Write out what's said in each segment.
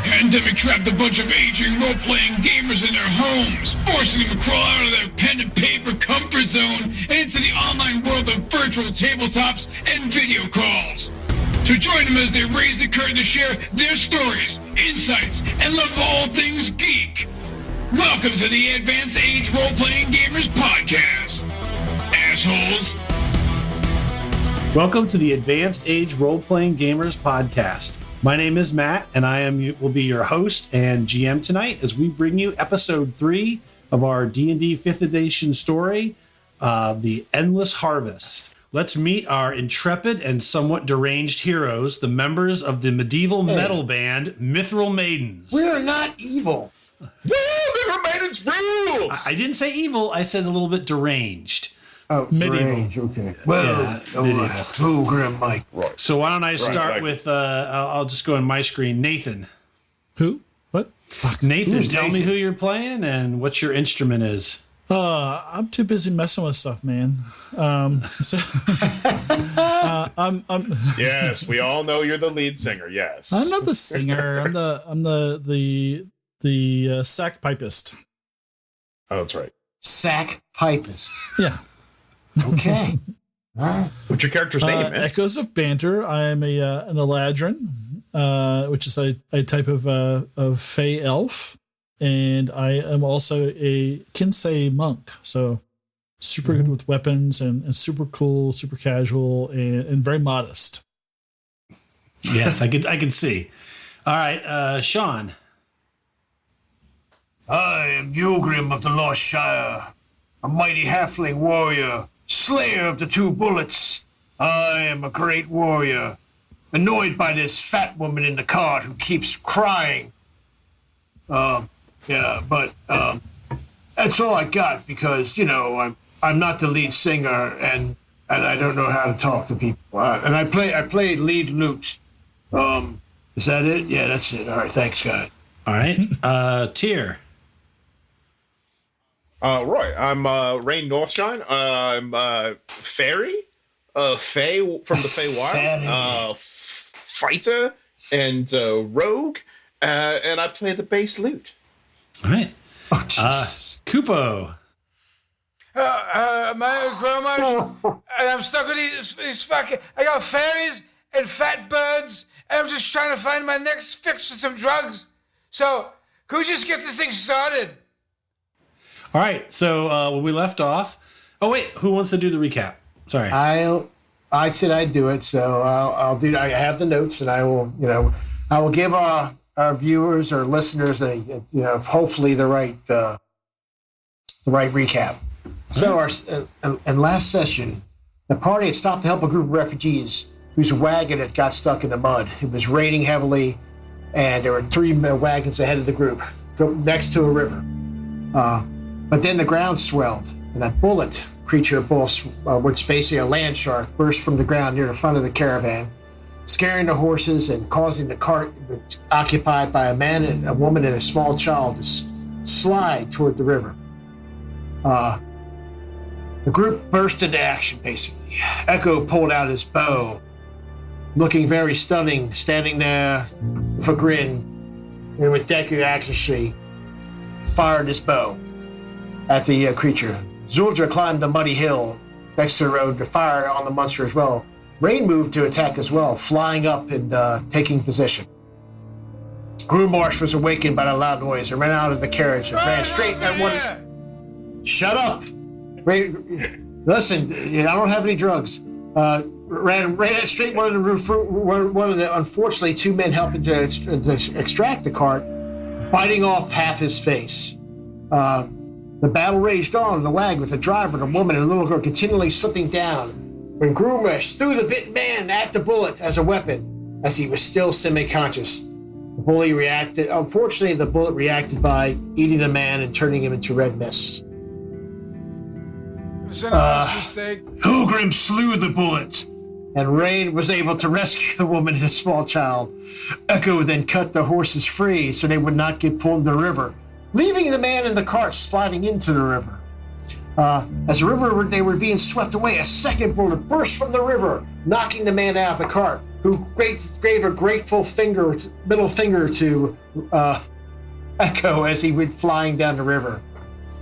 pandemic trapped a bunch of aging role-playing gamers in their homes, forcing them to crawl out of their pen and paper comfort zone and into the online world of virtual tabletops and video calls. So join them as they raise the curtain to share their stories, insights, and love of all things geek. Welcome to the Advanced Age Role-Playing Gamers Podcast, assholes. Welcome to the Advanced Age Role-Playing Gamers Podcast. My name is Matt, and will be your host and GM tonight as we bring you episode 3 of our D&D 5th edition story, The Endless Harvest. Let's meet our intrepid and somewhat deranged heroes, the members of the medieval metal band Mithril Maidens. We're not evil. Woo! Mithril Maidens rules! I didn't say evil, I said a little bit deranged. Oh, medieval. Okay. Well, medieval. Oh, Grim Mike. Right. So why don't I start with, I'll just go on my screen, Nathan. Who? What? Nathan, tell me who you're playing and what your instrument is. I'm too busy messing with stuff, man. I'm Yes, we all know you're the lead singer. Yes, I'm not the singer. I'm the sack pipist. Oh, that's right. Sack pipist. Yeah. Okay. All right. What's your character's name, man? Echoes of Banter. I am an Eladrin, which is a type of Fey elf, and I am also a Kinsey monk. So super good with weapons and super cool, super casual, and very modest. Yes, I can see. All right, Sean. I am Yulgrim of the Lost Shire, a mighty halfling warrior, slayer of the two bullets. I am a great warrior, annoyed by this fat woman in the cart who keeps crying. But that's all I got because, I'm not the lead singer and I don't know how to talk to people. And I play lead lute. Is that it? Yeah, that's it. All right, thanks, guys. All right, Tyr. Roy, I'm Rain Northshine. I'm fairy, Fey from the Fey Wild, fighter and rogue, and I play the bass lute. All right, Oh, Jesus. Kupo. My grandma, and I'm stuck with these fucking. I got fairies and fat birds, and I'm just trying to find my next fix for some drugs. So, could we just get this thing started? All right, so when we left off, oh wait, who wants to do the recap? Sorry, I said I'd do it, so I'll do. I have the notes, and I will give our viewers or listeners hopefully the right recap. So in last session, the party had stopped to help a group of refugees whose wagon had got stuck in the mud. It was raining heavily, and there were 3 wagons ahead of the group, next to a river. But then the ground swelled, and a bullet creature, which basically a land shark, burst from the ground near the front of the caravan, scaring the horses and causing the cart, occupied by a man, and a woman, and a small child, to slide toward the river. The group burst into action, basically. Echo pulled out his bow, looking very stunning, standing there with a grin, and with deadly accuracy, fired his bow at the creature. Zuldra climbed the muddy hill next to the road to fire on the monster as well. Rain moved to attack as well, flying up and taking position. Groomarsh was awakened by the loud noise and ran out of the carriage and ran straight at one. Shut up! Listen, I don't have any drugs. Ran straight one of the unfortunately 2 men helping to extract the cart, biting off half his face. The battle raged on in the wagon with the driver, the woman, and the little girl continually slipping down when Groomarsh threw the bitten man at the bullet as a weapon as he was still semi-conscious. The bully reacted. Unfortunately, the bullet reacted by eating the man and turning him into red mist. It was an honest mistake. Pilgrim slew the bullet, and Rain was able to rescue the woman and a small child. Echo then cut the horses free so they would not get pulled in the river, leaving the man in the cart sliding into the river. As the river they were being swept away, a second bullet burst from the river, knocking the man out of the cart, who who gave a grateful middle finger to Echo as he went flying down the river.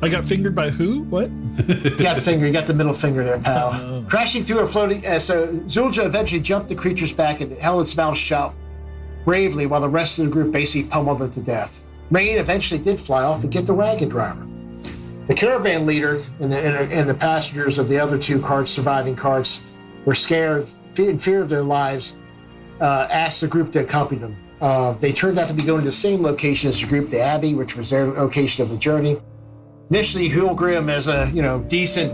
I got fingered by who? What? You got the middle finger there, pal. Crashing through a floating... so Zulja eventually jumped the creature's back and held its mouth shut bravely while the rest of the group basically pummeled it to death. Rain eventually did fly off and get the wagon driver. The caravan leader and the passengers of the other two surviving carts were scared, in fear of their lives, asked the group to accompany them. They turned out to be going to the same location as the group, the Abbey, which was their location of the journey. Initially, Hulgrim, as a decent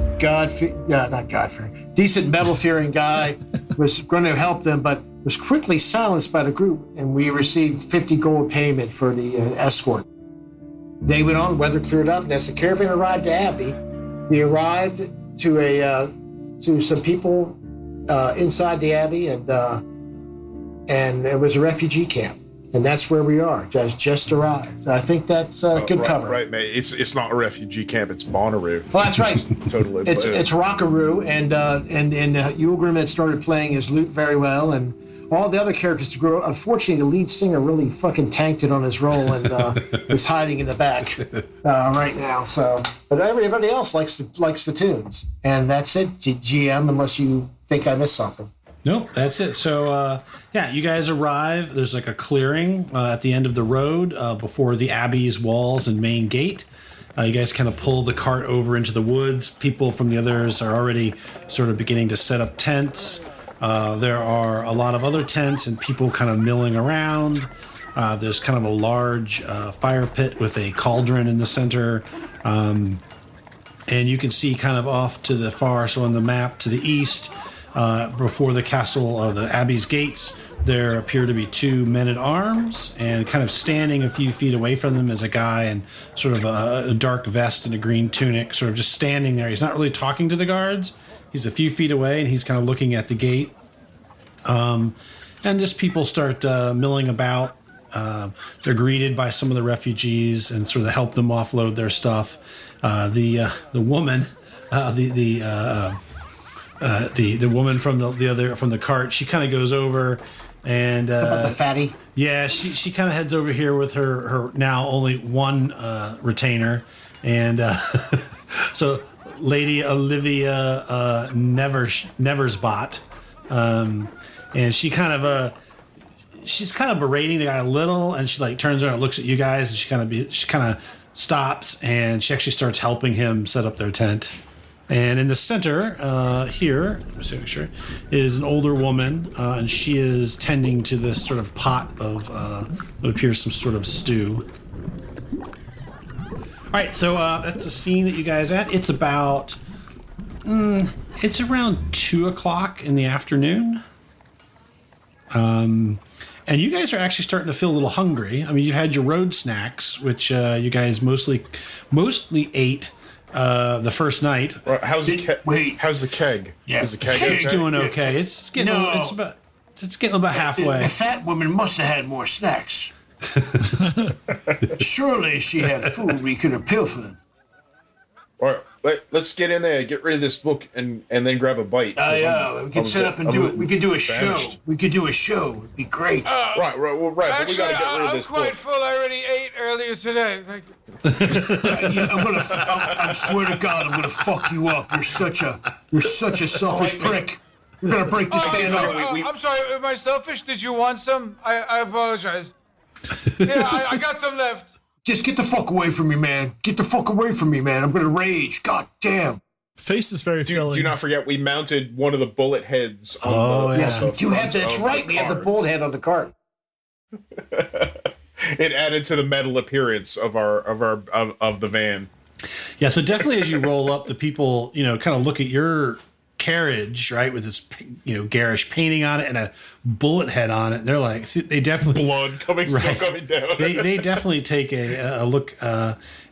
decent metal-fearing guy, was going to help them, but was quickly silenced by the group, and we received 50 gold payment for the escort. They went on, weather cleared up, and as the caravan arrived at Abbey, we arrived to some people inside the Abbey, and it was a refugee camp. And that's where we are. Just arrived. I think that's good cover. Right, mate. It's not a refugee camp. It's Bonnaroo. Well, that's right. Totally. It's Rockaroo, and Ulgrim had started playing his lute very well, and all the other characters to grow. Unfortunately, the lead singer really fucking tanked it on his role and is hiding in the back right now. So, but everybody else likes the tunes, and that's it. GM, unless you think I missed something. Nope, that's it. So, you guys arrive. There's like a clearing at the end of the road before the Abbey's walls and main gate. You guys kind of pull the cart over into the woods. People from the others are already sort of beginning to set up tents. There are a lot of other tents and people kind of milling around. There's kind of a large fire pit with a cauldron in the center. And you can see kind of off to the far, so on the map to the east, before the castle, the Abbey's gates, there appear to be two men-at-arms, and kind of standing a few feet away from them is a guy in sort of a dark vest and a green tunic, sort of just standing there. He's not really talking to the guards. He's a few feet away, and he's kind of looking at the gate. And just people start milling about. They're greeted by some of the refugees and sort of help them offload their stuff. The woman, the woman from the cart, she kind of goes over and about the fatty. Yeah, she kind of heads over here with her now only one retainer, and so Lady Olivia Neversbot, and she's kind of berating the guy a little, and she like turns around and looks at you guys, and she kind of stops, and she actually starts helping him set up their tent. And in the center here, let me make sure, is an older woman, and she is tending to this sort of pot of what appears some sort of stew. All right, so that's the scene that you guys at. It's about, it's around 2 o'clock in the afternoon. And you guys are actually starting to feel a little hungry. I mean, you've had your road snacks, which you guys mostly ate the first night. How's the keg? Yeah, is the keg It's okay? doing okay. It's getting about halfway. The fat woman must have had more snacks. Surely she had food we could have pilfered. All right, let's get in there, get rid of this book, and then grab a bite. We could set up and do it. We could do a show. We could do a show. It'd be great. Right. But we Actually, gotta get rid of I'm this quite book. full. I already ate earlier today. Thank you. I swear to God, I'm gonna fuck you up. You're such a selfish prick. We're gonna break this band up. I'm sorry. Am I selfish? Did you want some? I apologize. Yeah, I got some left. Just get the fuck away from me, man. Get the fuck away from me, man. I'm gonna rage. God damn. Face is very filling. Do not forget, we mounted one of the bullet heads. Yes, we do have. That's right. We have the bullet head on the cart. It added to the metal appearance of the van. Yeah, so definitely as you roll up, the people, kind of look at your carriage, right, with this, garish painting on it and a bullet head on it. They're like, they definitely Blood coming down. they definitely take a look,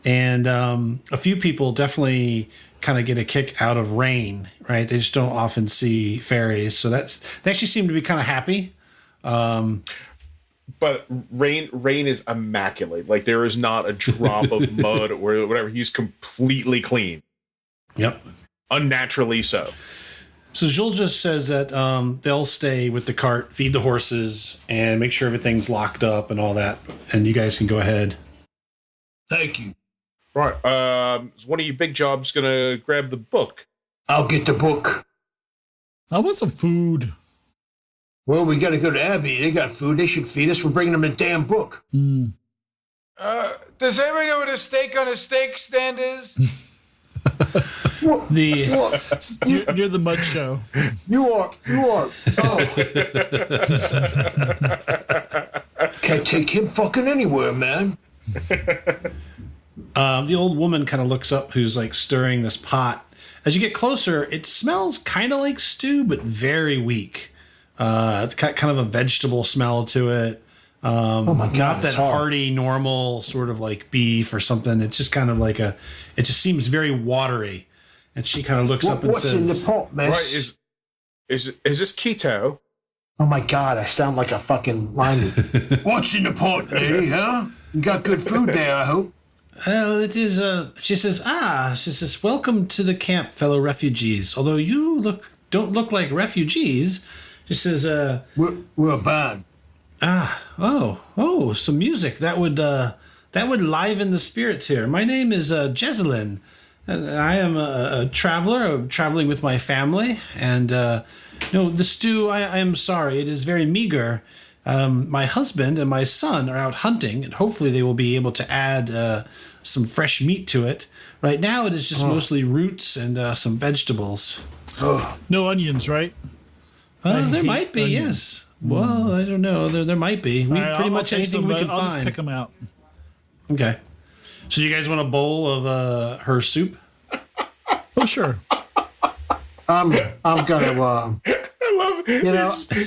and a few people definitely kind of get a kick out of Rain, right? They just don't often see fairies, so they actually seem to be kind of happy. But Rain is immaculate. Like, there is not a drop of mud or whatever. He's completely clean. Yep. Unnaturally so. So Jules just says that they'll stay with the cart, feed the horses, and make sure everything's locked up and all that. And you guys can go ahead. Thank you. Right. Is one of you big jobs gonna grab the book? I'll get the book. I want some food. Well, we got to go to Abbey. They got food. They should feed us. We're bringing them a damn book. Mm. Does anybody know what a steak on a steak stand is? Near the mud show. You are. Oh. Can't take him fucking anywhere, man. The old woman kind of looks up, who's like stirring this pot. As you get closer, it smells kind of like stew, but very weak. It's got kind of a vegetable smell to it. Oh my God, not that it's hard. hearty, normal sort of like beef or something. It's just kind of like it just seems very watery. And she kind of looks up and What's says, in the pot, miss? Right. Is this keto? Oh my God, I sound like a fucking lineman. What's in the pot, lady, huh? You got good food there, I hope. Well, it is, she says, welcome to the camp, fellow refugees. Although you don't look like refugees. She says, We're a band. some music. That would liven the spirits here. My name is, Jezelyn, and I am a traveler. I'm traveling with my family, and, the stew, I am sorry, it is very meager. My husband and my son are out hunting, and hopefully they will be able to add some fresh meat to it. Right now, it is just mostly roots and some vegetables. No onions, right? There might be, yes. Well, I don't know. There might be. Pretty much anything we can I'll just find. pick them out. Okay. So you guys want a bowl of her soup? Oh, sure. I'm gonna. I love it.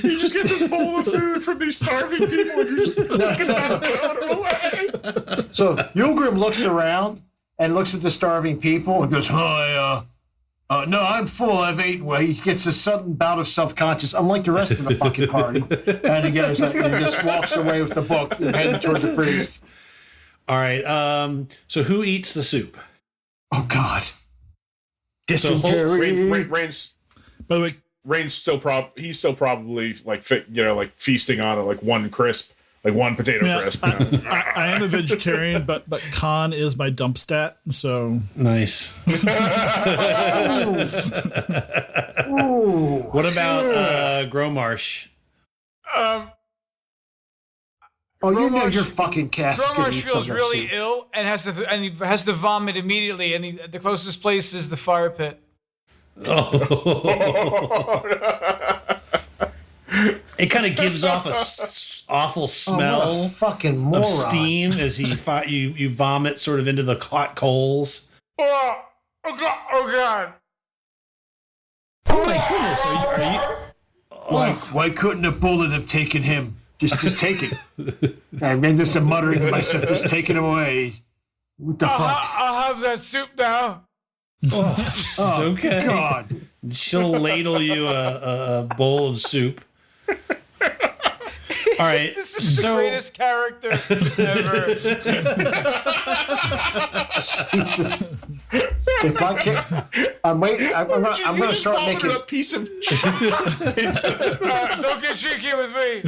You just get this bowl of food from these starving people, and you're just looking at them throwing it away. So Yulgrim looks around and looks at the starving people and goes, "Hi, no, I'm full. I've eaten." Well, he gets a sudden bout of self-conscious, unlike the rest of the fucking party, and he goes and just walks away with the book and heading toward the priest. All right. So who eats the soup? Oh God, So dysentery. Rain's By the way, Rain's still probably like feasting on like one potato crisp. I am a vegetarian, but con is my dump stat, so Nice. Ooh, What about Gromarsh? oh, you know your fucking cast is gonna Gromarsh eat some of feels that really soup. ill and he has to vomit immediately. And the closest place is the fire pit. It kind of gives off a awful Oh, what smell a fucking moron. of steam as you vomit sort of into the hot coals. Oh God! Oh my goodness! Are you? Why couldn't a bullet have taken him? Just take it. I mean, just muttering to myself, just taking him away. What the fuck? I'll have that soup now. It's okay. God. She'll ladle you a bowl of soup. All right. This is the greatest character ever. Jesus. If I can't, I'm gonna start making. a piece of. Don't get cheeky with me.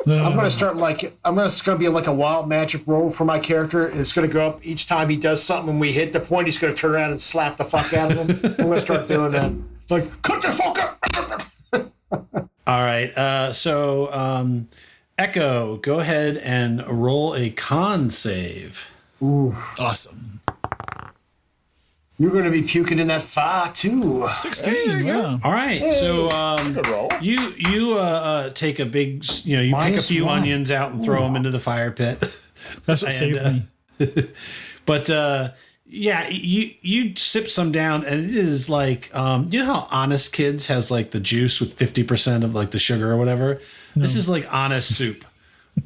It's gonna be like a wild magic roll for my character. And it's gonna go up each time he does something. When we hit the point, he's gonna turn around and slap the fuck out of him. I'm gonna start doing that. Like, cut the fuck up. All right. So Echo, go ahead and roll a con save. Ooh, awesome. you're gonna be puking in that fire too. 16, yeah. All right. So Good roll. you take a big, you pick a Minus few one. onions out and throw them into the fire pit. That's what saved me. But yeah, you sip some down, and it is like, you know how Honest Kids has like the juice with 50% of like the sugar or whatever? This is like Honest soup.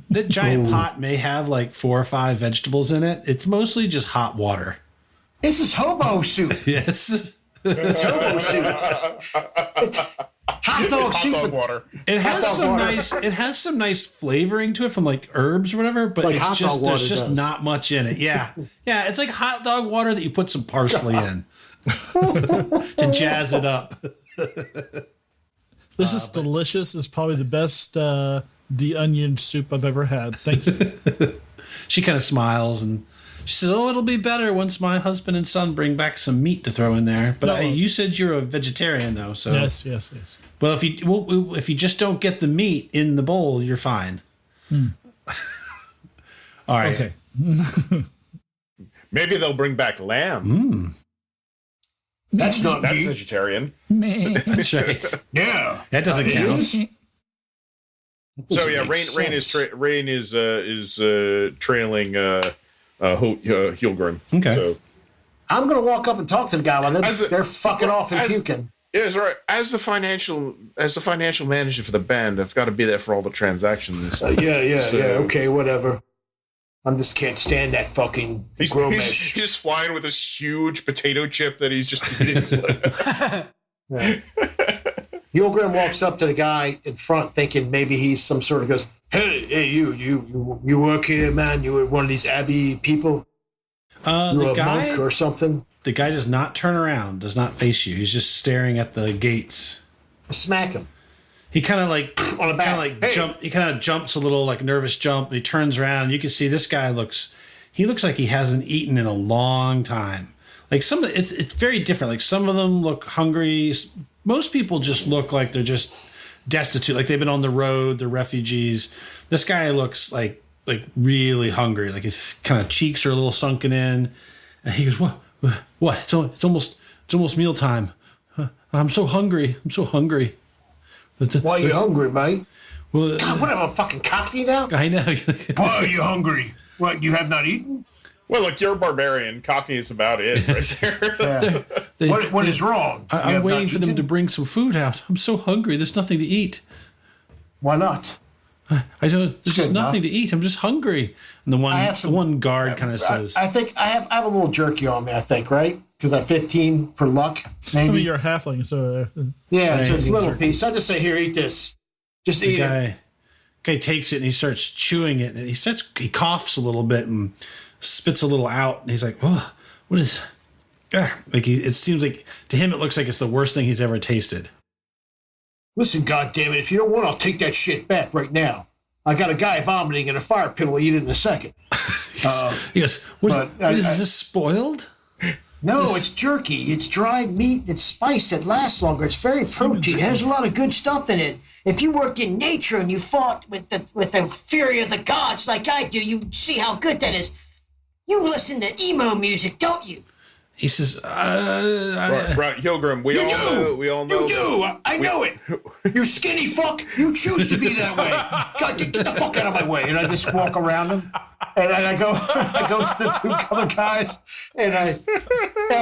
That giant pot may have like 4 or 5 vegetables in it. It's mostly just hot water. This is hobo soup. Yes. It's hobo soup. It's hot dog soup. Hot dog water. It has dog some water. nice flavoring to it from like herbs or whatever, but Like it's hot dog water there's just does. not much in it. Yeah. Yeah, it's like hot dog water that you put some parsley in. to jazz it up. This is delicious. It's probably the best de-onion soup I've ever had. Thank you. She kind of smiles and she says, "Oh, it'll be better once my husband and son bring back some meat to throw in there." But No. you said you're a vegetarian, though, so Yes. Well, if you just don't get the meat in the bowl, you're fine. All right. Okay. Maybe they'll bring back lamb. That's not That's meat. vegetarian. That's right. Yeah. That doesn't It count. is. So yeah, Rain is trailing Hulgrim. Okay. So I'm going to walk up and talk to the guy while they're fucking off and as- puking. yeah, that's right. As the financial manager for the band, I've got to be there for all the transactions. Yeah. So- Okay, whatever. I just can't stand that fucking He's Gromesh. just flying with this huge potato chip that he's just eating. Yulgrim walks up to the guy in front, thinking maybe he's some sort of goes, "Hey, you work here, man? You were one of these Abbey people? You're The a guy, monk or something?" the guy does not turn around, does not face you. He's just staring at the gates. Smack him He kind of like on the back. Hey. jump. He kind of jumps a little, like nervous jump. And he turns around, and you can see this guy looks like he hasn't eaten in a long time. Like it's very different. Like some of them look hungry. Most people just look like they're just destitute, like they've been on the road. They're refugees. This guy looks like really hungry. Like his kind of cheeks are a little sunken in, and he goes, "What? It's almost mealtime. I'm so hungry. Why are you hungry, mate? Well, God, what am I, a fucking cockney now? I know. Why are you hungry? What, you have not eaten? Well, look, you're a barbarian. Cockney is about it right there. What is wrong? You I'm have waiting not for them eaten? to bring some food out. I'm so hungry. There's nothing to eat. Why not? I don't. There's good just nothing enough. to eat. I'm just hungry. And the one guard kind of says, I think I have a little jerky on me, I think, right? Because I'm 15 for luck, I maybe. mean, you're a halfling, so Yeah, so it's a Maybe little jerky. piece. I just say, here, eat this. Just the eat it. guy takes it and he starts chewing it, and he coughs a little bit and spits a little out, and he's like, "Oh, what is?" Like it seems like to him it looks like it's the worst thing he's ever tasted. Listen, goddammit, if you don't want, I'll take that shit back right now. I got a guy vomiting in a fire pit. We'll eat it in a second. He goes, "What But is this spoiled?" No, it's jerky. It's dried meat. It's spice that lasts longer. It's very protein. It has a lot of good stuff in it. If you worked in nature and you fought with the fury of the gods like I do, you see how good that is. You listen to emo music, don't you? He says, Right, Hilgrim, we all know. You do. I know it. You skinny fuck. You choose to be that way. God, get the fuck out of my way. And I just walk around him. And I go to the two other guys. And I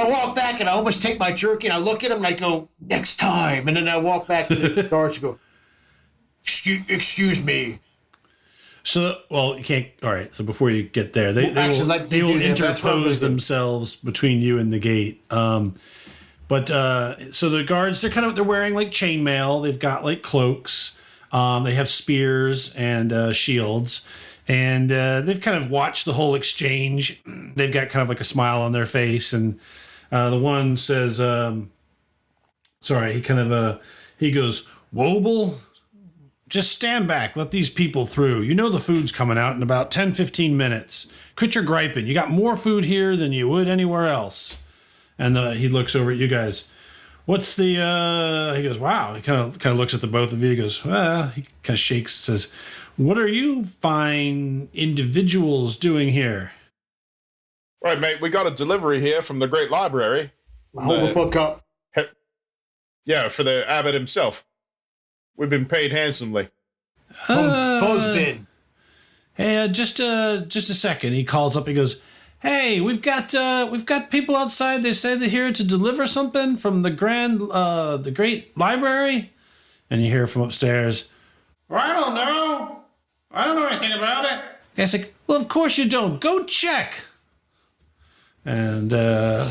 walk back and I almost take my jerky and I look at him and I go, "Next time." And then I walk back to the guards and go, Excuse me. So, well, you can't. All right. So before you get there, they will interpose themselves between you and the gate. So the guards, they're wearing like chainmail. They've got like cloaks. They have spears and shields, and they've kind of watched the whole exchange. They've got kind of like a smile on their face, and the one says, "Sorry." He goes, "Woble, just stand back. Let these people through. You know the food's coming out in about 10, 15 minutes. Quit your griping. You got more food here than you would anywhere else." And he looks over at you guys. "What's the?" He goes, "Wow." He kind of looks at the both of you. He goes, "Well," he kind of shakes. Says, "What are you fine individuals doing here?" Right, mate. We got a delivery here from the Great Library. Hold the book up. Yeah, for the abbot himself. We've been paid handsomely. From Fuzzbin. Hey, just a second. He calls up. He goes, "Hey, we've got people outside. They say they're here to deliver something from the Great Library." And you hear from upstairs, "Well, I don't know. I don't know anything about it." The guy's like, "Well, of course you don't. Go check." And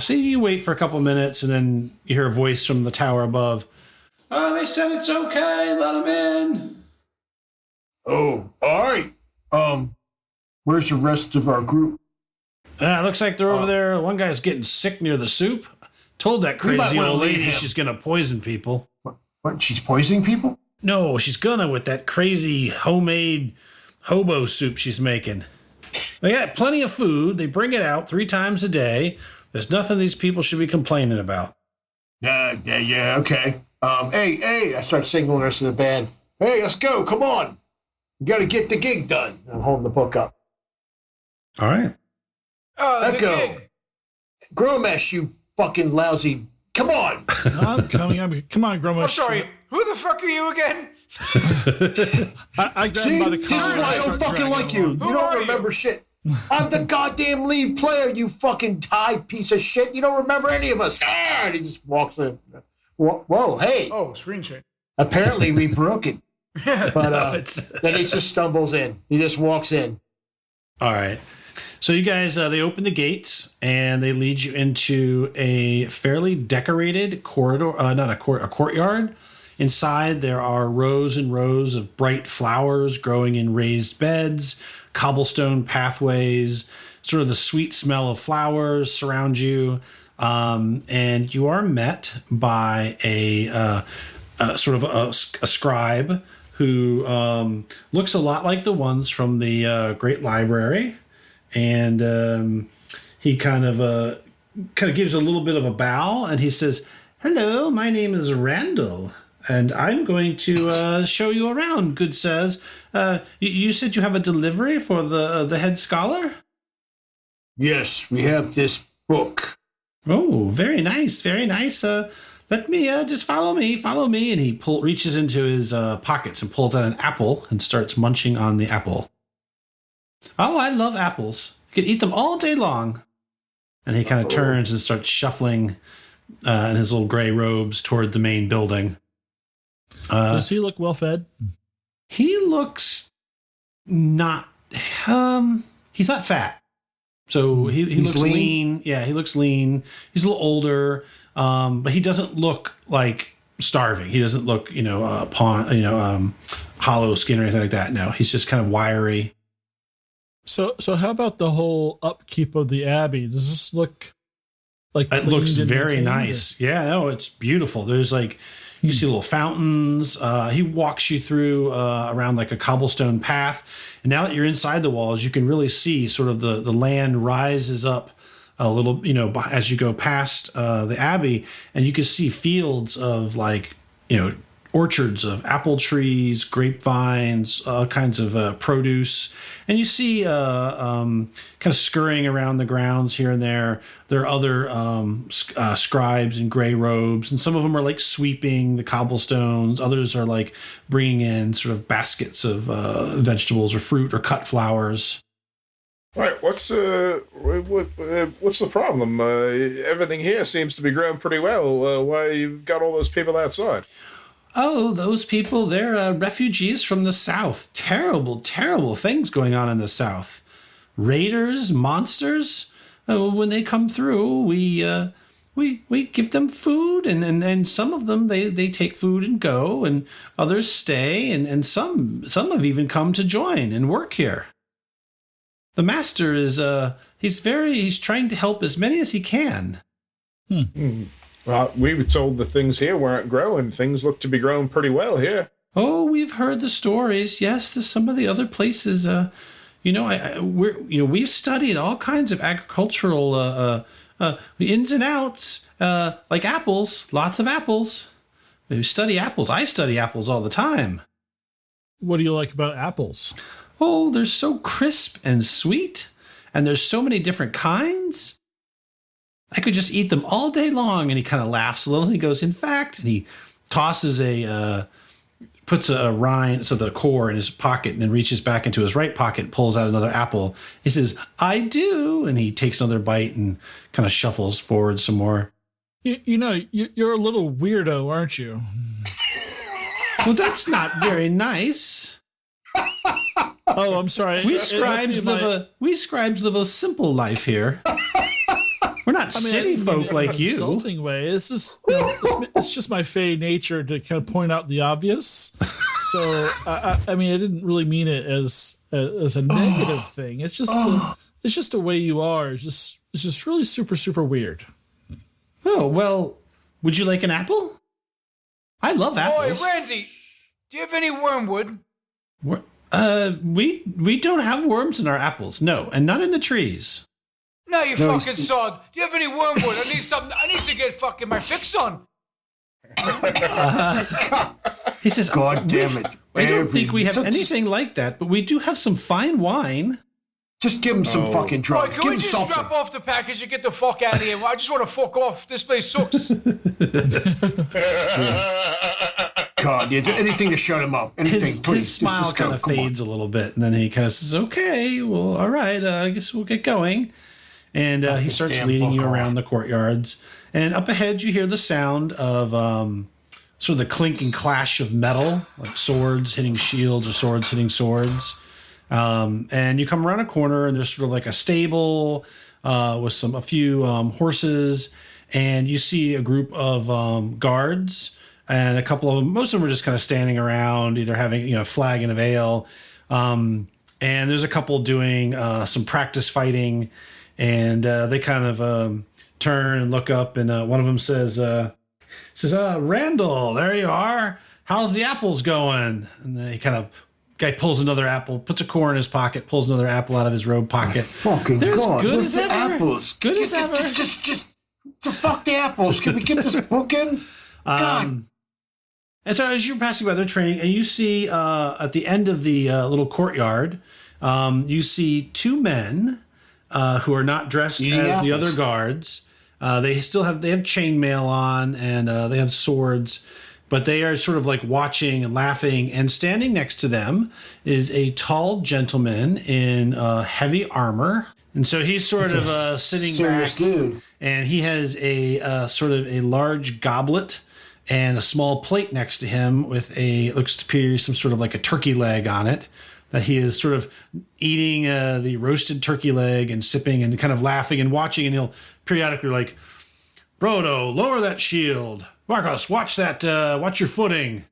so you wait for a couple minutes, and then you hear a voice from the tower above. "Oh, they said it's okay. Let them in." Oh, all right. Where's the rest of our group? Looks like they're over there. One guy's getting sick near the soup. Told that We might crazy wanna old leave lady him. she's gonna poison people. What? She's poisoning people? No, she's gonna with that crazy homemade hobo soup she's making. They got plenty of food. They bring it out 3 times a day. There's nothing these people should be complaining about. Yeah, okay. Hey, I start signaling the rest of the band. Hey, let's go, come on. You gotta get the gig done. I'm holding the book up. All right. Oh, the Echo. gig. Gromesh, you fucking lousy. Come on. I'm coming. Come on, Gromish. I'm sorry. Who the fuck are you again? I grabbed See, him by the this collar. is why I and don't start fucking dragging like him you. along. You Who don't are you? remember shit. I'm the goddamn lead player, you fucking high piece of shit. You don't remember any of us. And he just walks in. Whoa, hey. Oh, screen check. Apparently we broke it. But It's then he just stumbles in. He just walks in. all right. So you guys, they open the gates and they lead you into a fairly decorated corridor, a courtyard. Inside, there are rows and rows of bright flowers growing in raised beds, cobblestone pathways, sort of the sweet smell of flowers surround you. And you are met by a scribe who looks a lot like the ones from the Great Library. And he kind of gives a little bit of a bow, and he says, "Hello, my name is Randall, and I'm going to show you around, good sirs. You said you have a delivery for the head scholar?" Yes, we have this book. Oh, very nice, very nice. Let me just follow me. And he reaches into his pockets and pulls out an apple and starts munching on the apple. Oh, I love apples. You can eat them all day long. And he kind of turns and starts shuffling in his little gray robes toward the main building. Does he look well fed? He looks not. He's not fat. So he looks lean. Yeah, he looks lean. He's a little older, but he doesn't look like starving. He doesn't look, hollow skin or anything like that. No, he's just kind of wiry. So how about the whole upkeep of the Abbey? Does this look like It looks cleaned and very maintained, nice. Yeah, no, it's beautiful. There's you see little fountains. He walks you through around like a cobblestone path. And now that you're inside the walls, you can really see sort of the land rises up a little, as you go past the Abbey, and you can see fields of orchards of apple trees, grapevines, all kinds of produce. And you see kind of scurrying around the grounds here and there. There are other scribes in gray robes, and some of them are like sweeping the cobblestones. Others are like bringing in sort of baskets of vegetables or fruit or cut flowers. All right, what's the problem? Everything here seems to be growing pretty well. Why you've got all those people outside? Oh, those people, they're refugees from the South. Terrible, terrible things going on in the South. Raiders, monsters. When they come through, we give them food, and some of them, they take food and go, and others stay, and some have even come to join and work here. The master is, he's trying to help as many as he can. Well, we were told that things here weren't growing. Things look to be growing pretty well here. Oh, we've heard the stories. Yes, there's some of the other places. We've studied all kinds of agricultural ins and outs, like apples. Lots of apples. We study apples. I study apples all the time. What do you like about apples? Oh, they're so crisp and sweet, and there's so many different kinds. I could just eat them all day long. And he kind of laughs a little. And he goes, in fact, and he tosses puts a rind, so the core in his pocket, and then reaches back into his right pocket, pulls out another apple. He says, I do. And he takes another bite and kind of shuffles forward some more. You're a little weirdo, aren't you? Well, that's not very nice. Oh, I'm sorry. We scribes live a simple life here. We're not city folk like you. Insulting way. It's just my fey nature to kind of point out the obvious. So I didn't really mean it as a negative thing. It's just the way you are. It's just really super super weird. Oh, well, would you like an apple? I love Boy, apples. Randy, do you have any wormwood? We don't have worms in our apples, no, and not in the trees. No, you fucking sod. Do you have any wormwood? I need something. I need to get fucking my fix on. He says, God damn it. I don't think we have anything like that, but we do have some fine wine. Just give him some fucking Boy, drugs. can Give we him just something. drop off the package and get the fuck out of here? I just want to fuck off. This place sucks. God, yeah, do anything to shut him up. Anything, His please. smile Just go. kind of Come on. fades a little bit, and then he kind of says, okay, well, all right, I guess we'll get going. And he this starts damn leading you book around off. the courtyards. And up ahead, you hear the sound of sort of the clink and clash of metal, like swords hitting shields or swords hitting swords. And you come around a corner, and there's sort of like a stable with a few horses, and you see a group of guards, and a couple of them. Most of them are just kind of standing around, either having a flag and a veil. And there's a couple doing some practice fighting, and they kind of turn and look up, and one of them says, Randall, there you are. How's the apples going? And then he kind of guy pulls another apple, puts a core in his pocket, pulls another apple out of his robe pocket. Fucking They're God. as good Where's as the ever. apples? Good as ever. Just fuck the apples. Can we get this book in? God. And so as you're passing by, they're training, and you see at the end of the little courtyard, you see two men who are not dressed Eating as the apples. other guards. They have chainmail on, and they have swords, but they are sort of like watching and laughing. And standing next to them is a tall gentleman in heavy armor. And so he's sort of sitting Serious back, dude. and he has a sort of a large goblet and a small plate next to him with looks to be some sort of like a turkey leg on it, that he is sort of eating the roasted turkey leg and sipping and kind of laughing and watching, and he'll periodically like, Brodo, lower that shield. Marcos, watch your footing.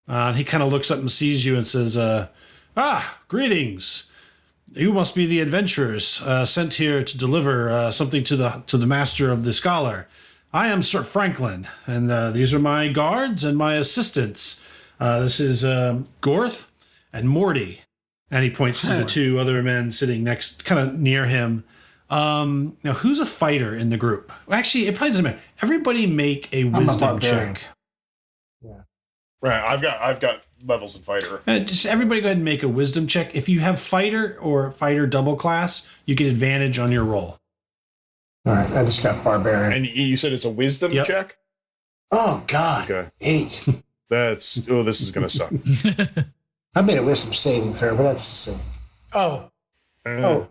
And he kind of looks up and sees you and says, greetings. You must be the adventurers sent here to deliver something to the master of the scholar. I am Sir Franklin, and these are my guards and my assistants. This is Gorth and Morty. And he points to the two other men sitting kind of near him. Now, who's a fighter in the group? Well, actually, it probably doesn't matter. Everybody make a wisdom check. Right, I've got levels in fighter. Just everybody go ahead and make a wisdom check. If you have fighter or fighter double class, you get advantage on your roll. All right, I just got barbarian. And you said it's a wisdom Yep. check? Oh, God. Okay. 8. This is going to suck. I made a wisdom saving throw, but that's the same. Oh,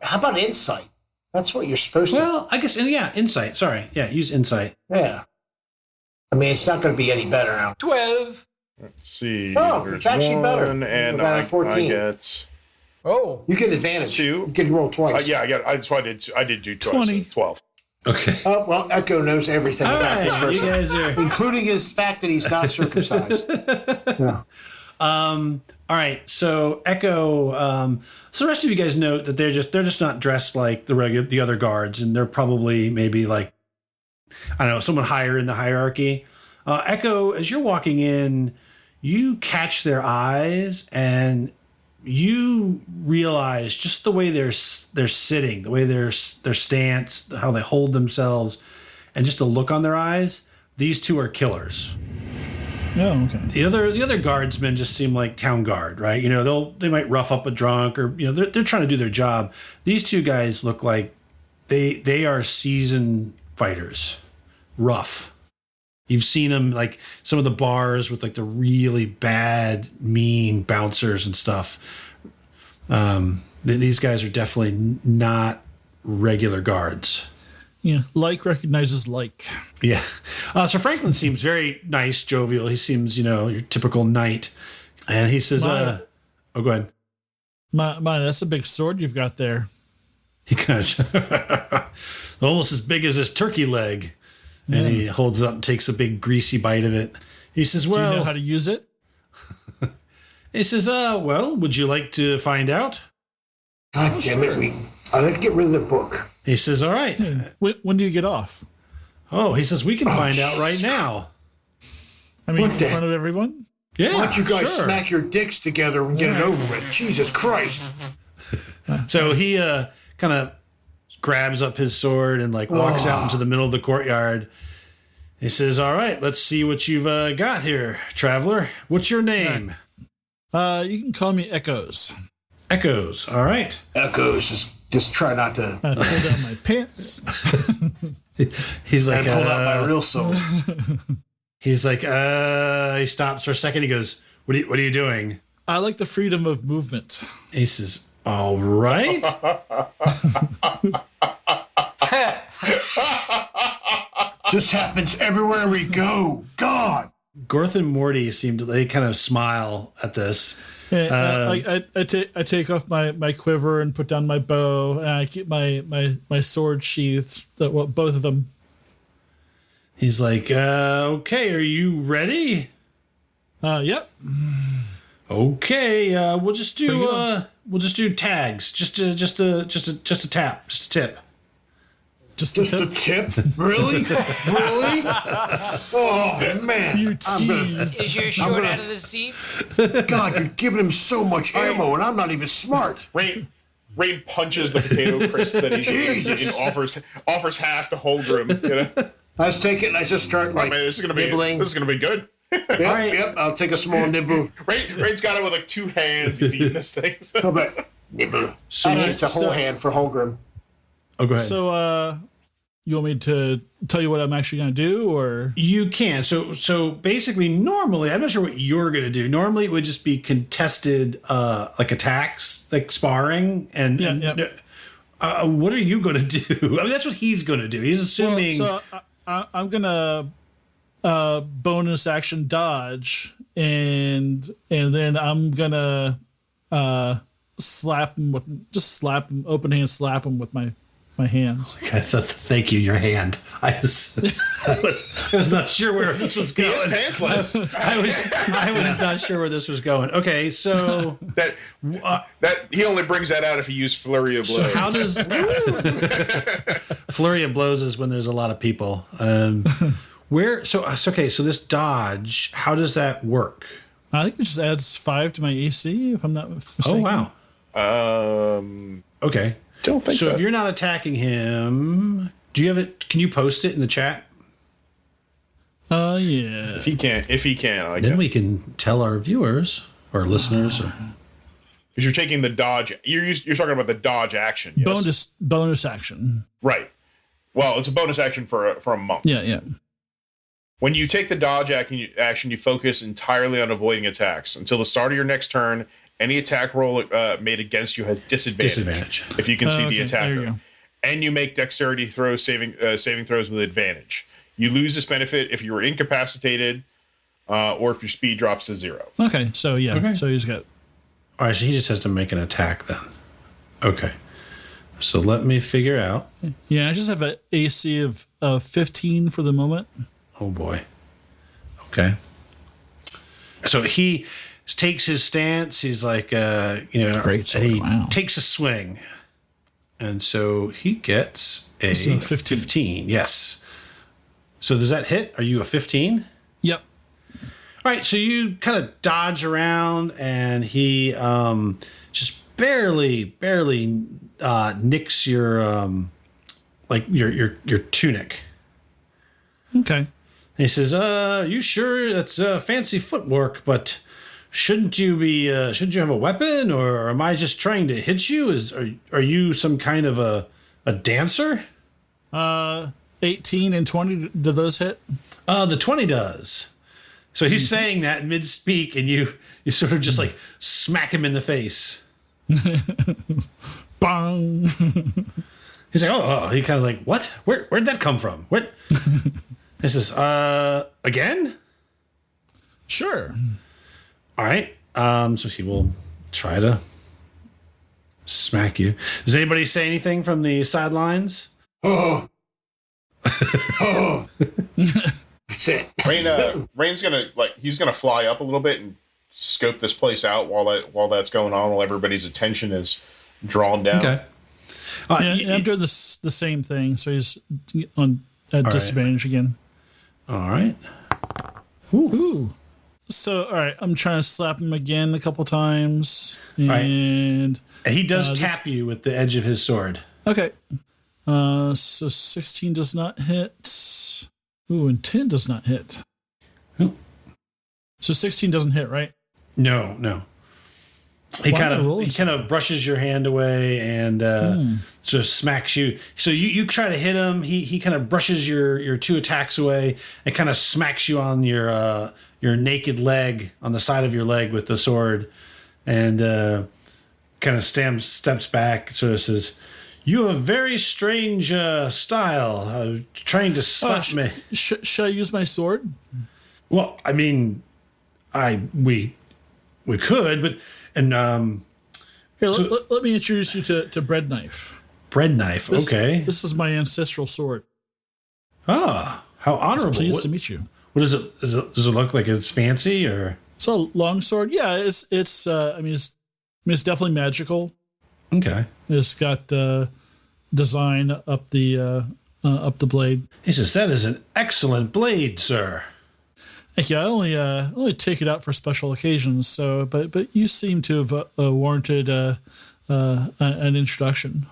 How about insight? That's what you're supposed to. Well, I guess, insight. Sorry. Yeah, use insight. Yeah. I mean, it's not going to be any better now. 12. Let's see. Oh, There's it's actually better. one, and About a I 14. get Oh. You get advantage. 2. You can roll twice. That's why I did do twice. 20. 12. Okay. Oh, well, Echo knows everything All about right, this you person, guys are. including his fact that he's not circumcised. Yeah. All right, so Echo. So the rest of you guys know that they're just not dressed like the other guards, and they're probably maybe like, I don't know, someone higher in the hierarchy. Echo, as you're walking in, you catch their eyes, and you realize just the way they're sitting, the way their stance, how they hold themselves, and just the look on their eyes. These two are killers. Oh, okay. The other guardsmen just seem like town guard, right? They might rough up a drunk, or they're trying to do their job. These two guys look like they are seasoned fighters, rough. You've seen them like some of the bars with like the really bad, mean bouncers and stuff. These guys are definitely not regular guards. Yeah, like recognizes like. Yeah. So Franklin seems very nice, jovial. He seems, your typical knight. And he says, go ahead. My, that's a big sword you've got there. He kind of, almost as big as his turkey leg. And he holds it up and takes a big greasy bite of it. He says, Do you know how to use it? He says, would you like to find out? God damn it. I'd like to get rid of the book. He says, all right. When do you get off? Oh, he says we can find out right now. I mean, What in the- front of everyone. Yeah. Why don't you guys sure. smack your dicks together and get it over with? Jesus Christ. So he kind of grabs up his sword and like walks out into the middle of the courtyard. He says, "All right, let's see what you've got here, traveler. What's your name?" You can call me Echoes. Echoes. All right. Echoes, just try not to I pull down my pants. He's like, and pull out my real soul. he's like, he stops for a second. He goes, what are you doing? I like the freedom of movement. He says, all right. This happens everywhere we go. God. Gorth and Morty they kind of smile at this. I take off my quiver and put down my bow, and I keep my sword sheathed. Both of them. He's like, okay, are you ready? Yep. Okay, we'll just Pretty do good. we'll just do tags. Just a tap, just a tip. Just Just a a tip. tip? Really? Really? Oh, man. You I'm gonna- tease. Is your short out of the seat? God, you're giving him so much ammo, and I'm not even smart. Rain punches the potato crisp that he's eating Jesus. and offers half to Holgrim. You know, I just take it and I just start I like mean, this is gonna be good. Yep, right. yep. I'll take a small nibble. Rain's got it with like 2 hands. He's eating this thing. So. How about nibble? So- Actually, it's a whole so- hand for Holgrim. Oh, go ahead. So, you want me to tell you what I'm actually going to do, or You can. So basically, normally, I'm not sure what you're going to do. Normally, it would just be contested, like attacks, like sparring. And, what are you going to do? I mean, that's what he's going to do. He's assuming. So I'm gonna bonus action dodge, and then I'm gonna slap him, open hand slap him with my hands. Thank you, your hand. I was not sure where this was He going. is pantsless. I was not sure where this was going. Okay, so that he only brings that out if he used flurry of blows. how does flurry of blows is when there's a lot of people. Where so this dodge, how does that work? I think it just adds 5 to my AC, if I'm not mistaken. Oh wow. Okay. Don't think So that. if you're not attacking him, do you have it? Can you post it in the chat? Yeah. If he can, I Then guess. we can tell our viewers or listeners. Or, Because you're taking the dodge. You're talking about the dodge action. Yes? Bonus action. Right. Well, it's a bonus action for a monk. Yeah. When you take the dodge action, you focus entirely on avoiding attacks until the start of your next turn. Any attack roll made against you has disadvantage. If you can see the Okay, there you attacker, go. and you make dexterity throws, saving throws with advantage. You lose this benefit if you were incapacitated, or if your speed drops to 0. Okay, so yeah. Okay. So he's got. all right, so he just has to make an attack then. Okay. So let me figure out. Yeah, I just have an AC of 15 for the moment. Oh boy. Okay. So he takes his stance. He's like, Great and sword, he wow. takes a swing, and so he gets a It's a 15. 15. Yes. So does that hit? Are you a 15? Yep. All right. So you kind of dodge around, and he just barely nicks your your tunic. Okay. And he says, you sure that's fancy footwork, but shouldn't you have a weapon, or am I just trying to hit you? Are you some kind of a dancer? 18 and 20. Do those hit? The 20 does. So he's saying that mid-speak, and you sort of just like smack him in the face. Bang. He's like, oh, he kind of like, what? Where'd that come from? What? He says, again? Sure. All right. So he will try to smack you. Does anybody say anything from the sidelines? Oh. That's it. Rain's he's gonna fly up a little bit and scope this place out while that's going on, while everybody's attention is drawn down. Okay. Yeah, I'm doing the same thing. So he's on at right. disadvantage again. All right. Ooh. So, all right, I'm trying to slap him again a couple times. And And he does tap you with the edge of his sword. okay. So 16 does not hit. Ooh, and 10 does not hit. Ooh. So 16 doesn't hit, right? No. He kind of brushes your hand away and sort of smacks you. So you try to hit him. He kind of brushes your 2 attacks away and kind of smacks you on your naked leg, on the side of your leg with the sword, and kind of steps back. Sort of says, "You have a very strange style, trying to slap me." Should I use my sword? Well, I mean, we could, but. And Here, let me introduce you to Bread Knife. Bread Knife, okay. This is my ancestral sword. Ah, how honorable. Pleased to meet you. What is it? Does it look like it's fancy or? It's a long sword. Yeah, it's it's definitely magical. Okay. It's got design up the blade. He says that is an excellent blade, sir. Thank you. I only take it out for special occasions. So, but you seem to have warranted an introduction.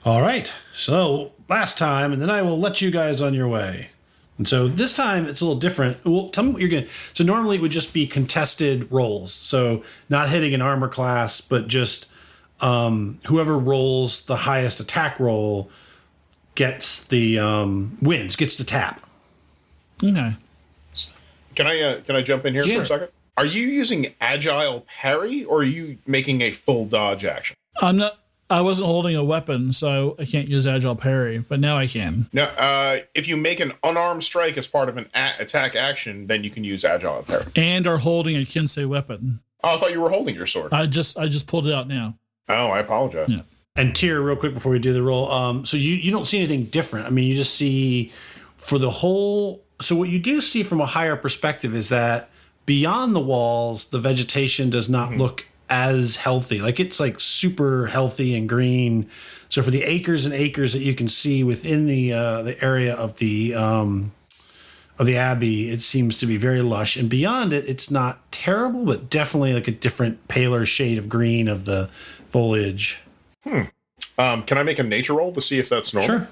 All right. So last time, and then I will let you guys on your way. And so this time it's a little different. Well, tell me what you're going to. So normally it would just be contested rolls. So not hitting an armor class, but just whoever rolls the highest attack roll gets the wins, gets the tap. Okay. Can I jump in here for a second? Are you using agile parry, or are you making a full dodge action? I'm not. I wasn't holding a weapon, so I can't use agile parry, but now I can. Now, if you make an unarmed strike as part of an attack action, then you can use agile parry. And are holding a Kinsei weapon. Oh, I thought you were holding your sword. I just pulled it out now. Oh, I apologize. Yeah. And Tyr, real quick before we do the roll, so you don't see anything different. I mean, you just see for the whole. So what you do see from a higher perspective is that beyond the walls, the vegetation does not look as healthy. Like it's like super healthy and green. So for the acres and acres that you can see within the area of the Abbey, it seems to be very lush. And beyond it, it's not terrible, but definitely like a different, paler shade of green of the foliage. Can I make a nature roll to see if that's normal? Sure.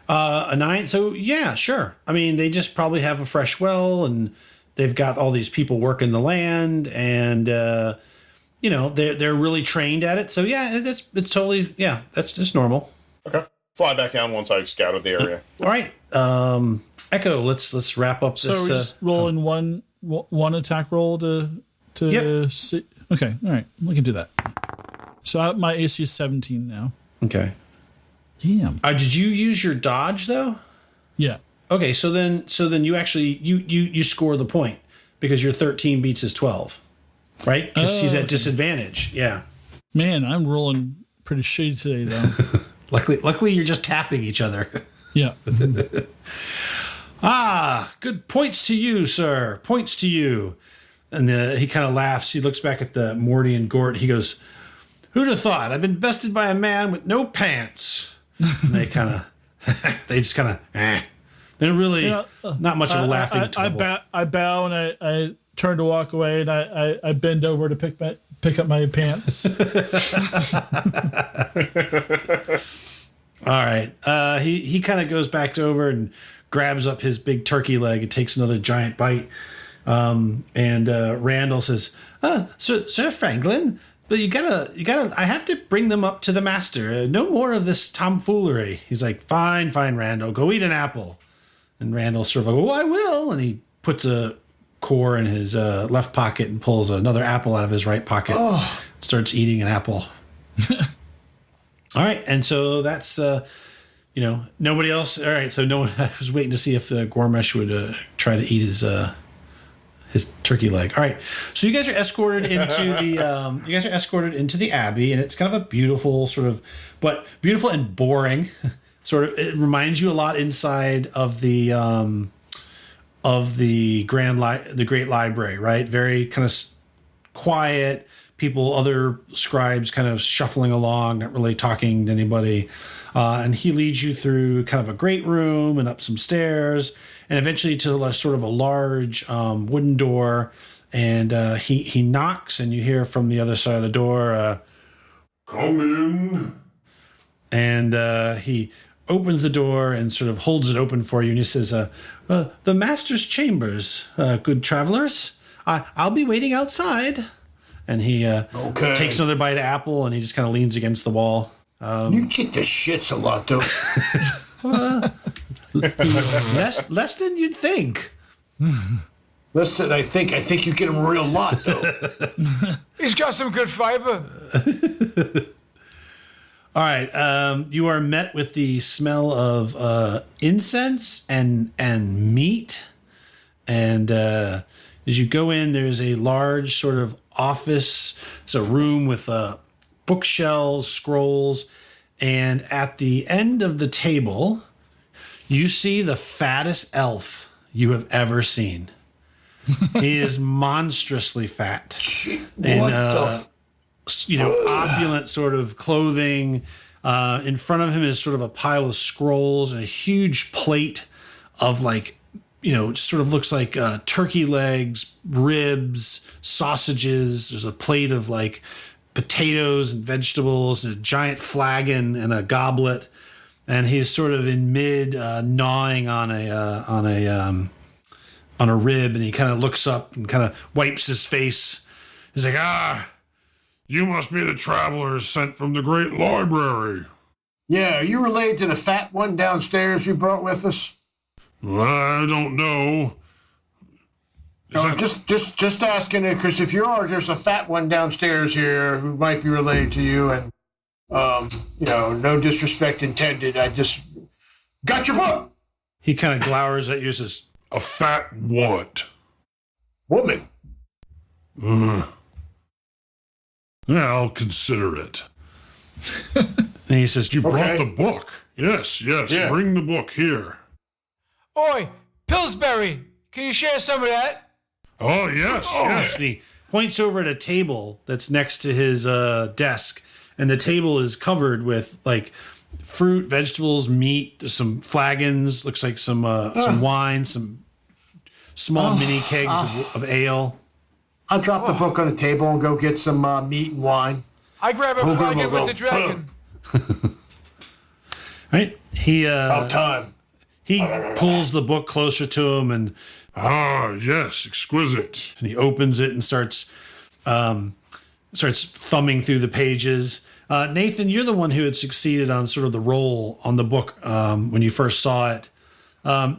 A 9. So yeah, sure. I mean, they just probably have a fresh well, and they've got all these people working the land, and they're really trained at it. So yeah, it's totally that's just normal. Okay. Fly back down once I've scouted the area. All right. Echo, let's wrap up this. So we're just rolling one attack roll to see. Okay, all right, we can do that. So my AC is 17 now. Okay. Damn. Did you use your dodge though? Yeah. Okay, so then you actually you score the point because your 13 beats his 12, right? Because he's at disadvantage. Yeah. Man, I'm rolling pretty shitty today though. Luckily, you're just tapping each other. Yeah. Good points to you, sir. Points to you. And he kind of laughs. He looks back at the Morty and Gort. He goes, "Who'd have thought? I've been bested by a man with no pants." And they just kind of, They're really not much of a laughing trouble. I bow and I turn to walk away, and I bend over to pick up my pants. All right. He kind of goes back over and grabs up his big turkey leg and takes another giant bite. And Randall says, Sir Franklin, but you gotta, I have to bring them up to the master. No more of this tomfoolery. He's like, fine, Randall, go eat an apple. And Randall sort of like, I will. And he puts a core in his left pocket and pulls another apple out of his right pocket. Starts eating an apple. All right. And so that's, nobody else. All right. So no one, I was waiting to see if the Gormesh would try to eat his turkey leg. All right. So you guys are escorted into the Abbey, and it's kind of a beautiful but beautiful and boring sort of. It reminds you a lot inside of the Great Library, right? Very kind of quiet. people, other scribes kind of shuffling along, not really talking to anybody. And he leads you through kind of a great room and up some stairs and eventually to sort of a large wooden door. And he knocks, and you hear from the other side of the door, Come in. and he opens the door and sort of holds it open for you. And he says, the master's chambers, good travelers. I'll be waiting outside. And he takes another bite of apple, and he just kind of leans against the wall. You get the shits a lot, though. Less than you'd think. Listen, I think you get him a real lot, though. He's got some good fiber. All right. You are met with the smell of incense and meat. And as you go in, there's a large sort of office. It's a room with bookshelves, scrolls. And at the end of the table, you see the fattest elf you have ever seen. He is monstrously opulent sort of clothing. In front of him is sort of a pile of scrolls and a huge plate of sort of looks like turkey legs, ribs, sausages. There's a plate of potatoes and vegetables, and a giant flagon and a goblet. And he's sort of in mid gnawing on a rib, and he kind of looks up and kind of wipes his face. He's like, You must be the travelers sent from the great library. Yeah, are you related to the fat one downstairs you brought with us? I don't know. Just asking it, because if you are, there's a fat one downstairs here who might be related to you, and no disrespect intended. I just got your book. He kind of glowers at you and says, A fat what? Woman. Yeah, I'll consider it. and he says, You brought the book. Yes, Yeah. Bring the book here. Oi, Pillsbury, can you share some of that? Oh, yes. And he points over at a table that's next to his desk, and the table is covered with fruit, vegetables, meat, some flagons, looks like some wine, some small mini kegs of ale. I'll drop the book on the table and go get some meat and wine. I grab a flagon with the dragon. Right? He About time. he pulls the book closer to him, and Yes, exquisite. he opens it and starts thumbing through the pages. Nathan, you're the one who had succeeded on sort of the roll on the book when you first saw it.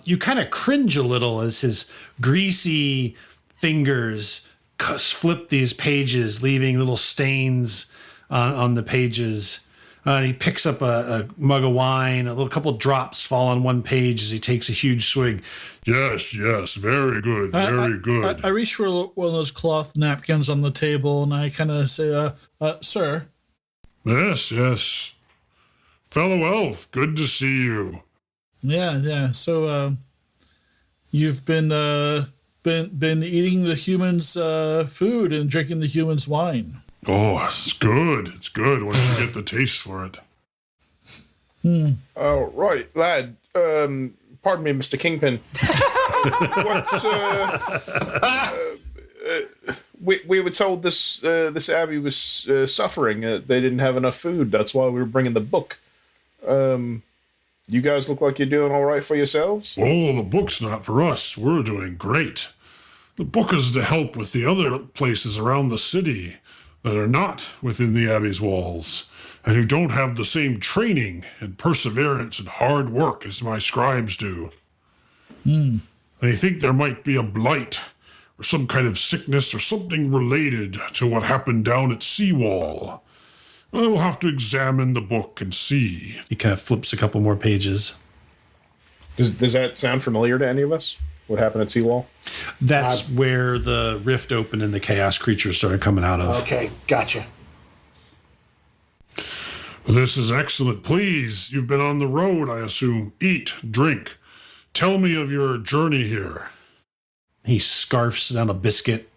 You kind of cringe a little as his greasy fingers flip these pages, leaving little stains on the pages. And he picks up a mug of wine. A couple drops fall on one page as he takes a huge swig. Yes, very good, very good. I reach for one of those cloth napkins on the table, and I kind of say, sir. Yes. Fellow elf, good to see you. Yeah. So, you've been eating the humans' food and drinking the humans' wine. Oh, it's good. It's good once you get the taste for it. Oh, right, lad. Pardon me, Mr. Kingpin. We were told this abbey was suffering. They didn't have enough food. That's why we were bringing the book. You guys look like you're doing all right for yourselves. Oh, the book's not for us. We're doing great. The book is to help with the other places around the city that are not within the Abbey's walls, and who don't have the same training and perseverance and hard work as my scribes do. They think there might be a blight, or some kind of sickness, or something related to what happened down at Seawall. I will have to examine the book and see. He kind of flips a couple more pages. Does that sound familiar to any of us? What happened at Seawall? That's where the rift opened and the chaos creatures started coming out of. Okay, gotcha. This is excellent. Please, you've been on the road, I assume. Eat, drink. Tell me of your journey here. He scarfs down a biscuit.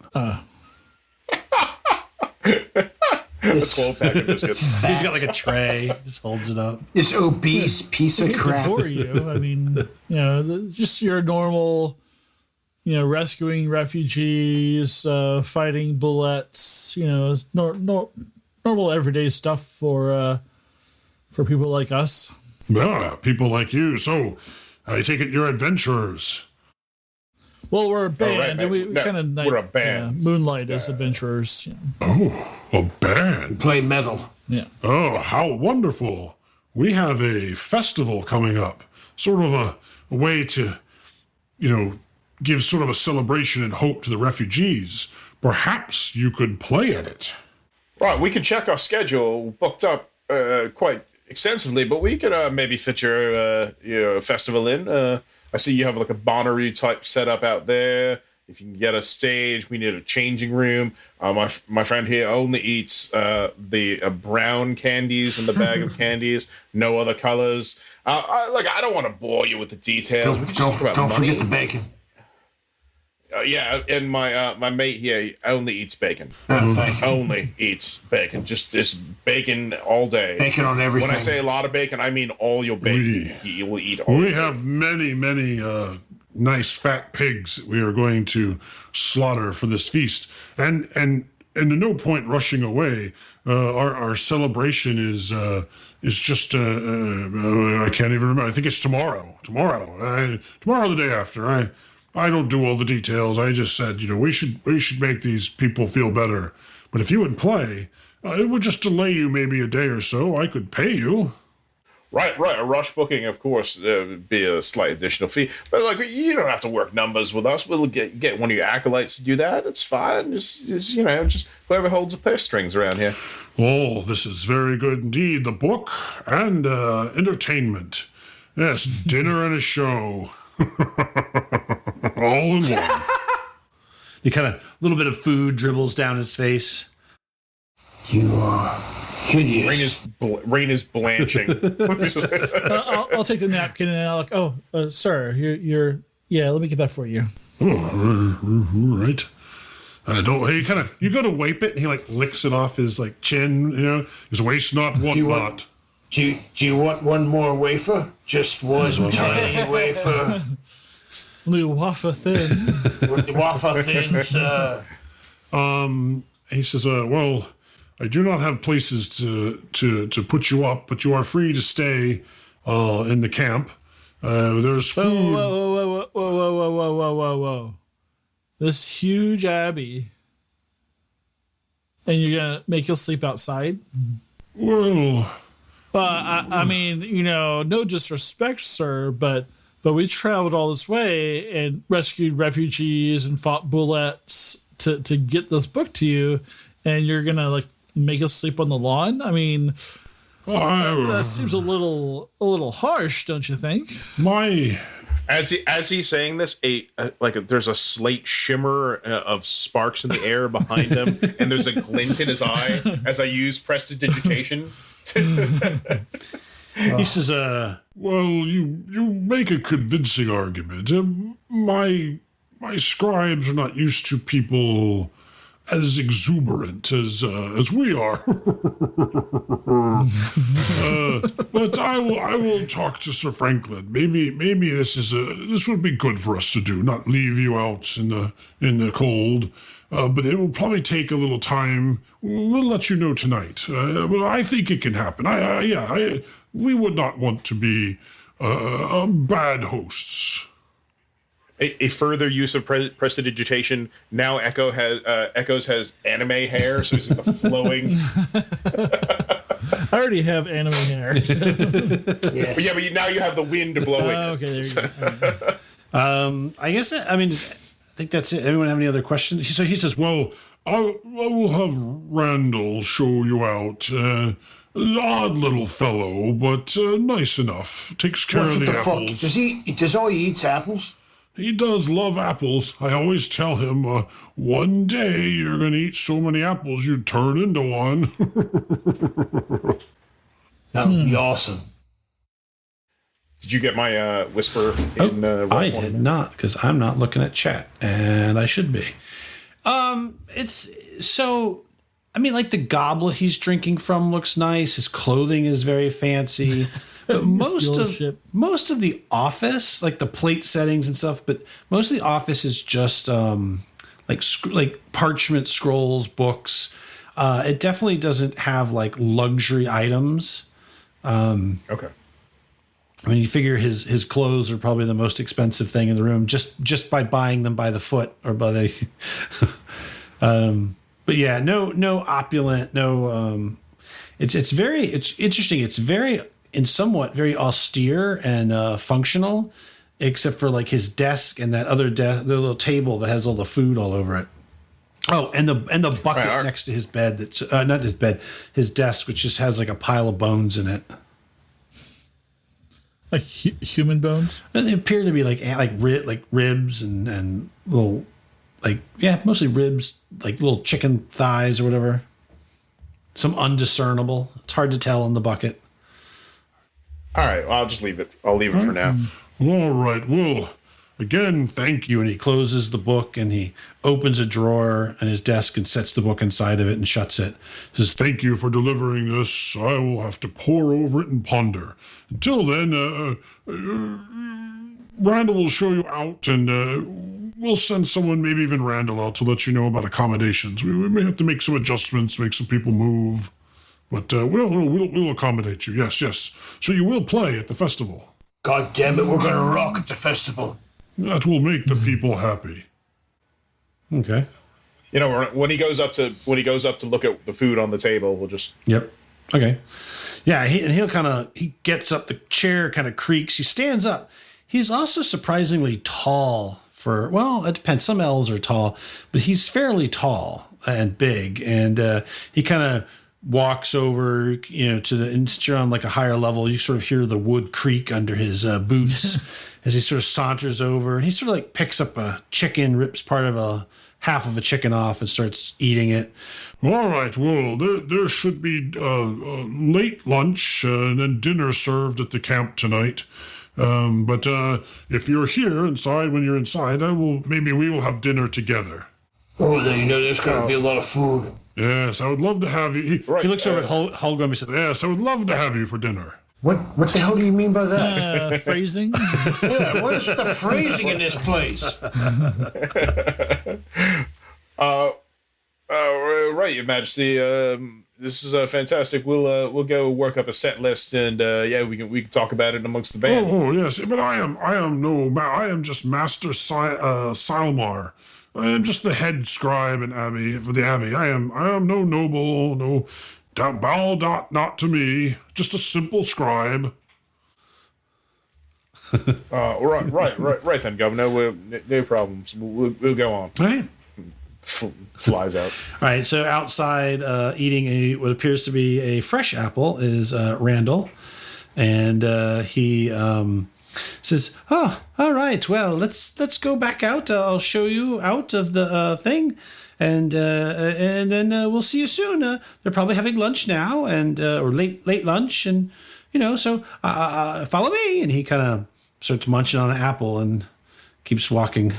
This 12-pack of biscuits. He's got like a tray, just holds it up. this obese piece of To crap. bore you. I mean, just your normal, rescuing refugees, fighting bullets, normal everyday stuff for people like us. Yeah, people like you. So, I take it you're adventurers. Well, we're a band, right. and we No, kind of we're a band. moonlight as adventurers. Oh, a band. Play metal. Yeah. Oh, how wonderful. We have a festival coming up. Sort of a way to, give sort of a celebration and hope to the refugees. Perhaps you could play at it. Right, we could check our schedule, booked up quite extensively, but we could maybe fit your festival in. I see you have like a Bonnaroo type setup out there. If you can get a stage, we need a changing room. My friend here only eats the brown candies in the bag of candies, no other colors. I don't want to bore you with the details. We can just talk about Don't money. forget the bacon. Yeah, and my mate here he only eats bacon. Only eats bacon. Just bacon all day. Bacon on everything. When I say a lot of bacon, I mean all your bacon. He will eat all. We have many, many nice fat pigs that we are going to slaughter for this feast. And to no point rushing away, our celebration is just I can't even remember. I think it's tomorrow. Tomorrow the day after. I don't do all the details. I just said, we should make these people feel better. But if you would play, it would just delay you maybe a day or so. I could pay you. Right. A rush booking, of course, would be a slight additional fee. But you don't have to work numbers with us. We'll get one of your acolytes to do that. It's fine. Just whoever holds the purse strings around here. Oh, this is very good indeed. The book and entertainment. Yes, dinner and a show. All in one. He kind of, a little bit of food dribbles down his face. You are hideous. Rain is blanching. I'll take the napkin and I'll sir, you're let me get that for you. Oh, right. You go to wipe it, and he licks it off his chin. His waist not, what not. Do you want one more wafer? Just one tiny wafer. The wafer thin. With the wafer thin, sir. He says, well, I do not have places to put you up, but you are free to stay in the camp. There's food. Whoa. This huge abbey. And you're going to make us sleep outside? Well... I mean, no disrespect, sir, but we traveled all this way and rescued refugees and fought bullets to get this book to you, and you're gonna make us sleep on the lawn? I mean, that seems a little harsh, don't you think? As he's saying this, there's a slight shimmer of sparks in the air behind him, and there's a glint in his eye as I use prestidigitation. He says, well, you make a convincing argument. My scribes are not used to people as exuberant as we are. But I will talk to Sir Franklin. Maybe this would be good for us to do. Not leave you out in the cold. But it will probably take a little time. We'll let you know tonight. But I think it can happen. We would not want to be bad hosts. A further use of prestidigitation. Now Echoes has anime hair, so he's flowing. I already have anime hair. But now you have the wind blowing. Okay, there you go. I think that's it. Anyone have any other questions? So he says, Well, I will have Randall show you out. Odd little fellow, but nice enough. Takes care of the apples. Does all he eats apples? He does love apples. I always tell him, one day you're going to eat so many apples you'd turn into one. That would be awesome. Did you get my whisper in I did not, because I'm not looking at chat, and I should be. It's so I mean, like the goblet he's drinking from looks nice. His clothing is very fancy. But most of the office, like the plate settings and stuff, but most of the office is just like parchment scrolls, books. It definitely doesn't have like luxury items. Okay. I mean, you figure his clothes are probably the most expensive thing in the room, just by buying them by the foot or by the. But yeah, no opulent, no. It's interesting. It's very somewhat very austere and functional, except for like his desk and that other the little table that has all the food all over it. Oh, and the bucket next to his bed. That's not his bed, his desk, which just has like a pile of bones in it. Like human bones? And they appear to be like ribs and little, like, yeah, mostly ribs, like little chicken thighs or whatever. Some undiscernible. It's hard to tell in the bucket. All right, well, I'll just leave it. I'll leave it for now. All right, well, again, thank you. And he closes the book and he opens a drawer in his desk and sets the book inside of it and shuts it. Says, thank you for delivering this. I will have to pore over it and ponder. Until then, Randall will show you out, and we'll send someone, maybe even Randall, out to let you know about accommodations. We may have to make some adjustments, make some people move, but we'll accommodate you. Yes. So you will play at the festival. God damn it, we're going to rock at the festival. That will make the people happy. Okay. You know, when he goes up to look at the food on the table, we'll just. Yep. Okay. Yeah, he gets up, the chair kind of creaks, he stands up. He's also surprisingly tall it depends. Some elves are tall, but he's fairly tall and big. And he kind of walks over, to the, and you're on like a higher level, you sort of hear the wood creak under his boots as he sort of saunters over. And he sort of like picks up a chicken, rips half of a chicken off and starts eating it. All right, well, there should be late lunch and then dinner served at the camp tonight. But if you're here inside, when you're inside, maybe we will have dinner together. Oh, there's going to be a lot of food. Yes, I would love to have you. He looks over at Holgrim and says, yes, I would love to have you for dinner. What the hell do you mean by that? Phrasing? Yeah, what is the phrasing in this place? Right, Your Majesty. This is fantastic. We'll go work up a set list, and we can talk about it amongst the band. Oh yes, but I am just Master Silmar. I am just the head scribe in Abbey for the Abbey. I am no noble, no bow not to me. Just a simple scribe. Right then, Governor. No problems. We'll go on. all right. Flies out. All right, so outside eating what appears to be a fresh apple is Randall. And he says, "Oh, all right. Well, let's go back out. I'll show you out of the thing, and then we'll see you soon. They're probably having lunch now, and or late lunch, and so follow me." And he kind of starts munching on an apple and keeps walking.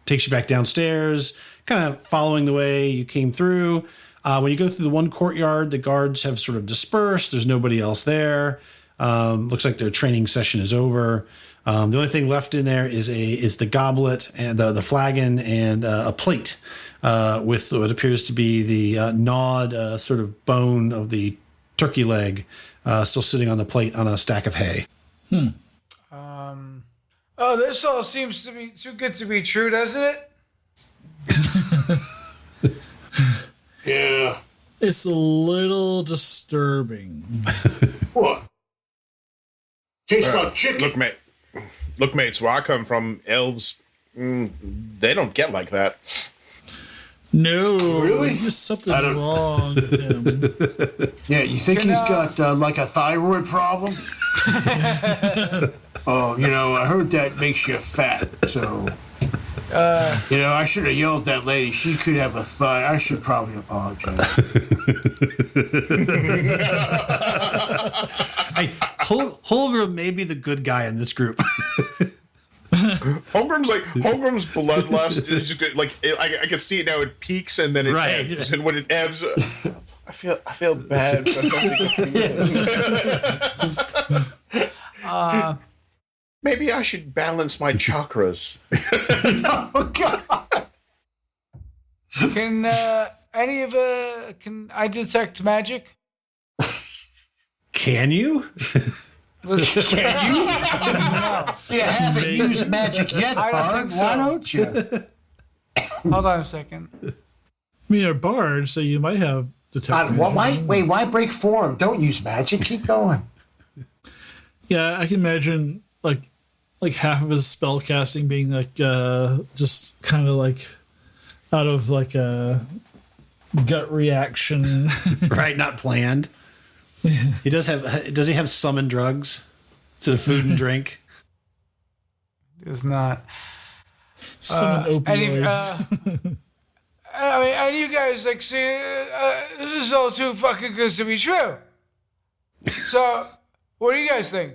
Takes you back downstairs, kind of following the way you came through. When you go through the one courtyard, the guards have sort of dispersed. There's nobody else there. Looks like their training session is over. The only thing left in there is the goblet and the flagon and a plate with what appears to be the gnawed sort of bone of the turkey leg still sitting on the plate on a stack of hay. This all seems to be too good to be true, doesn't it? Yeah. It's a little disturbing. What? Tastes like chicken. Look, mates, where I come from, elves, they don't get like that. No, Really? There's something wrong with him. Yeah, you think he's got like a thyroid problem? Oh, I heard that makes you fat, so... I should have yelled at that lady. She could have a thigh. I should probably apologize. Holger may be the good guy in this group. Holmgrim's bloodlust is just like I can see it now. It peaks and then it ebbs, and when it ebbs, I feel bad. Maybe I should balance my chakras. Oh God! Can can I detect magic? Can you? You haven't used magic yet, I don't Bard. think so. Why don't you? Hold on a second. I mean, you're a bard, so you might have detect magic. Why break form? Don't use magic. Keep going. Yeah, I can imagine like half of his spell casting being like just kind of like out of like a gut reaction. Right, not planned. Does he have summon drugs to the food and drink? Does not. Summon opioids. I mean, and you guys like see, this is all too fucking good to be true. So, what do you guys think?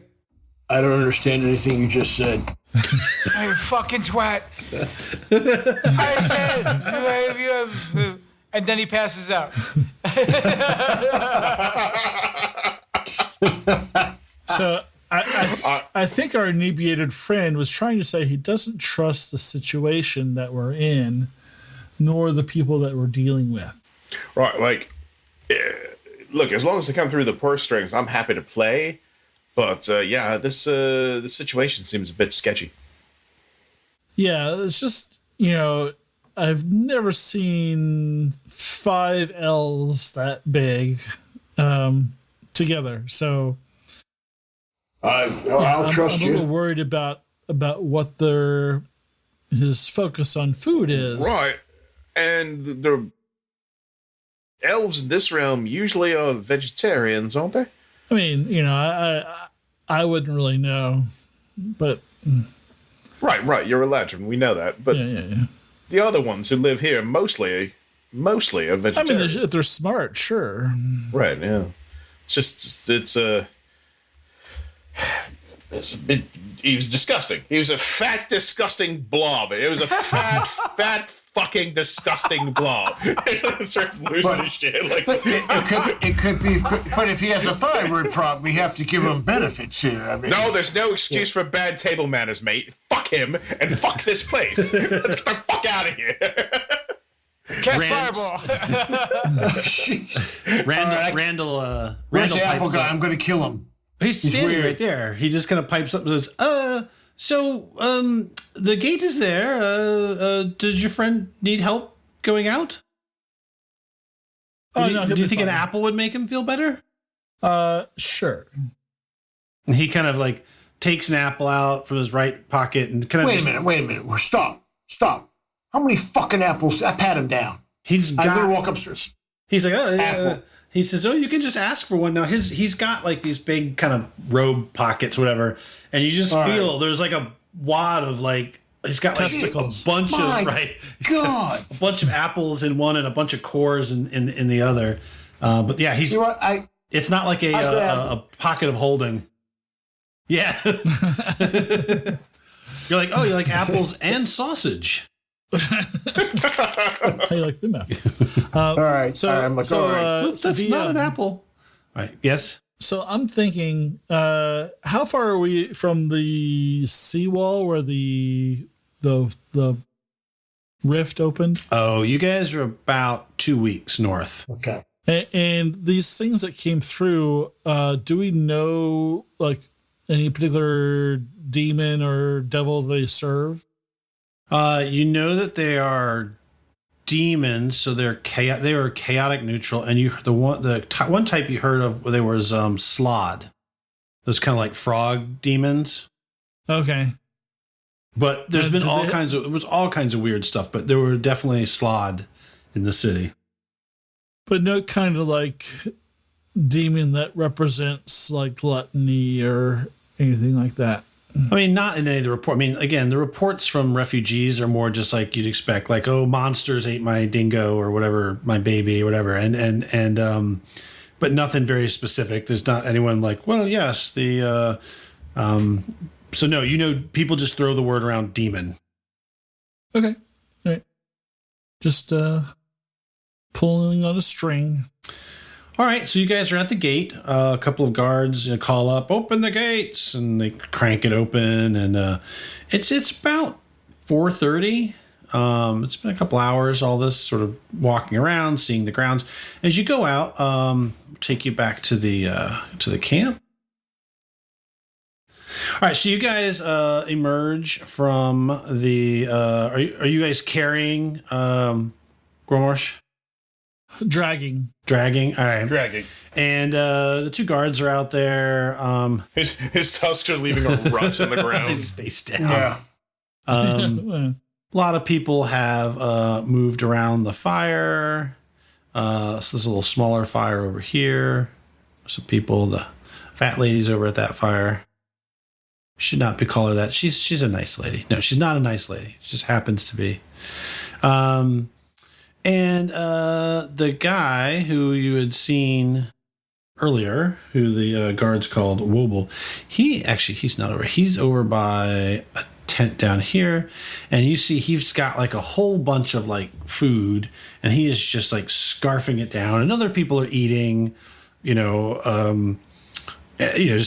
I don't understand anything you just said. Oh, you fucking twat. I said, you have, and then he passes out. So I think our inebriated friend was trying to say he doesn't trust the situation that we're in, nor the people that we're dealing with. Right, like, look, as long as they come through the purse strings, I'm happy to play. But yeah, this situation seems a bit sketchy. Yeah, it's just, I've never seen 5 elves that big together. So I'll trust I'm a you. little worried about what his focus on food is. Right, and the elves in this realm usually are vegetarians, aren't they? I mean, I wouldn't really know, but Right. You're a legend. We know that, but yeah. the other ones who live here mostly are I vegetarians. mean, if they're smart, sure. Right. Yeah. It's a bit. He was disgusting. He was a fat, disgusting blob. It was a fat, fucking disgusting blob. It starts losing his shit. Like, It could be. But if he has a thyroid problem, we have to give him benefits here. I mean, no, there's no excuse for bad table manners, mate. Fuck him and fuck this place. Let's get the fuck out of here. Cast fireball. Randall where's the apple pipes guy? up. I'm going to kill him. He's standing weird. right there. He just kind of pipes up and says, the gate is there. Does your friend need help going out? Oh, do no, you, he'll do you be think an fine. apple would make him feel better? Sure. And he kind of like takes an apple out from his right pocket and kind of Wait a minute. Stop. How many fucking apples? I pat him down. He's I'm going to got, walk upstairs. he's like, Apple. he says, you can just ask for one. Now he's got like these big kind of robe pockets, whatever. And you just feel there's like a wad of like, he's got like Testicles. a bunch My of, right? God. A bunch of apples in one and a bunch of cores in the other. But yeah, he's, You know what? it's not like a pocket of holding. Yeah. You're like, you like apples and sausage. How you like them apples? All right. So, I'm like, all right. That's not an apple. All right. Yes. So I'm thinking, how far are we from the seawall where the rift opened? Oh, you guys are about 2 weeks north. Okay. And these things that came through, do we know like any particular demon or devil they serve? You know that they are demons, so they are chaotic neutral. And one type you heard of, there was Slod. Those kind of like frog demons. Okay. But there's been all kinds of weird stuff. But there were definitely Slod in the city. But no kind of like demon that represents like gluttony or anything like that. I mean, not in any of the report. I mean, again, the reports from refugees are more just like you'd expect, like, oh, monsters ate my dingo or whatever, my baby or whatever, and but nothing very specific. There's not anyone like, well, yes, the So no, people just throw the word around demon. Okay. All right. Just pulling on a string. All right, so you guys are at the gate. A couple of guards call up, "Open the gates," and they crank it open. And it's about 4:30. It's been a couple hours. All this sort of walking around, seeing the grounds. As you go out, take you back to the camp. All right, so you guys emerge from the. Are you guys carrying Gromarsh? Dragging. All right. Dragging. And the two guards are out there. His tusks are leaving a rut in the ground. He's face down. Yeah. A lot of people have moved around the fire. So there's a little smaller fire over here. Some people, the fat lady's over at that fire. Should not be call her that. She's a nice lady. No, she's not a nice lady. She just happens to be. And the guy who you had seen earlier, who the guards called Wobble, he's not over. He's over by a tent down here, and you see he's got like a whole bunch of like food, and he is just like scarfing it down. And other people are eating, just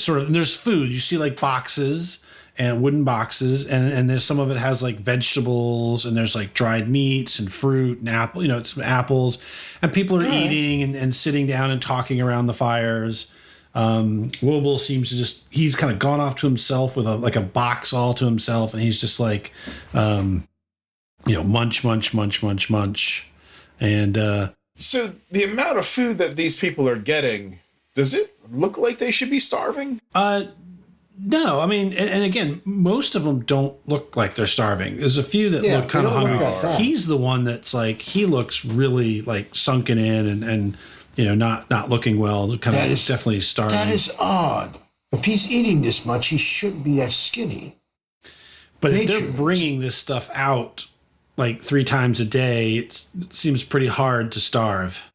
sort of. And there's food. You see like boxes. And wooden boxes, and there's some of it has like vegetables, and there's like dried meats and fruit and apple, some apples, and people are eating and sitting down and talking around the fires. Wobble seems to he's kind of gone off to himself with a box all to himself, and he's just like, munch, and so the amount of food that these people are getting, does it look like they should be starving? No, I mean, and again, most of them don't look like they're starving. There's a few that look kind of hungry. He's the one that's like, he looks really like sunken in and not looking well. Kind of definitely starving. That is odd. If he's eating this much, he shouldn't be that skinny. But if they're bringing this stuff out like 3 times a day, it seems pretty hard to starve.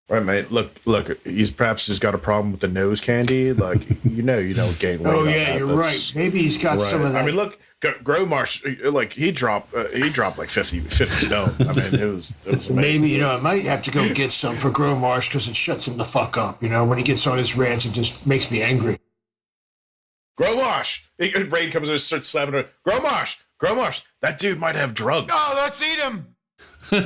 Right, mate. Look. He's perhaps just got a problem with the nose candy. Like, you don't gain weight. Oh yeah, you're right. Maybe he's got some of that. I mean, look, Gromarsh, like he dropped like 50 stone. I mean, it was amazing. Maybe I might have to go get some for Gromarsh because it shuts him the fuck up. When he gets on his rants, it just makes me angry. Gromarsh, Rain comes in and starts slapping her. Gromarsh, that dude might have drugs. Oh, let's eat him. No.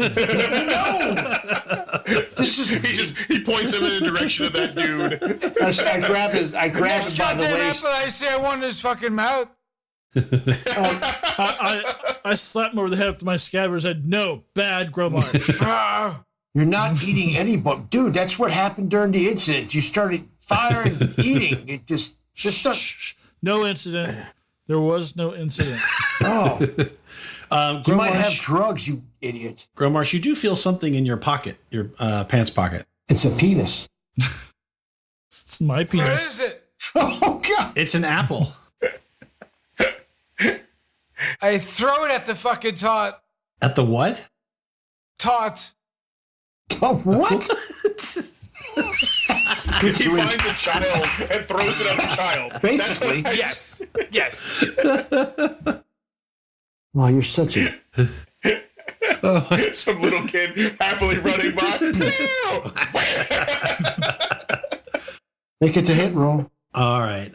He points him in the direction of that dude. I grab him by the waist. I say I want his fucking mouth. I slapped him over the head with my scabbard and said, "No, bad Gromarsh." You're not eating any, but dude, that's what happened during the incident. You started firing, eating. It just no incident. There was no incident. Oh. You might Gromarsh, have drugs, you idiot. Gromarsh, you do feel something in your pocket, your pants pocket. It's a penis. It's my penis. What is it? Oh, God. It's an apple. I throw it at the fucking tot. At the what? Tot. Oh, what? He finds a child and throws it at the child. Basically. Yes. Wow, you're such a... Some little kid happily running by. Make it a hit roll. All right.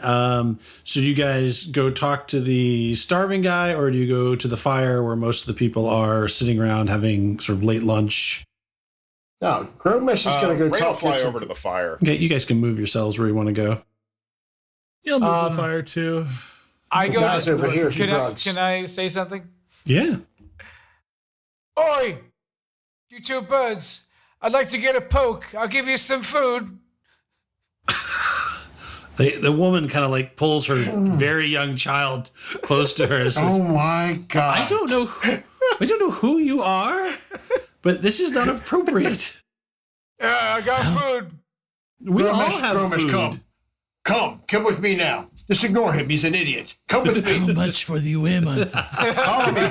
So do you guys go talk to the starving guy, or do you go to the fire where most of the people are sitting around having sort of late lunch? No, Gromish is going to go Randall talk fly over to the fire. Okay, you guys can move yourselves where you want to go. You'll move the fire too. I go guys over here for can drugs. can I say something? Yeah. Oi, you two birds! I'd like to get a poke. I'll give you some food. The woman kind of like pulls her very young child close to her and says, Oh my God. I don't know who you are, but this is not appropriate. Yeah, I got food. We all Gromish, have Gromish, food. come with me now. Just ignore him. He's an idiot. Come with me. How much for the women? Follow me.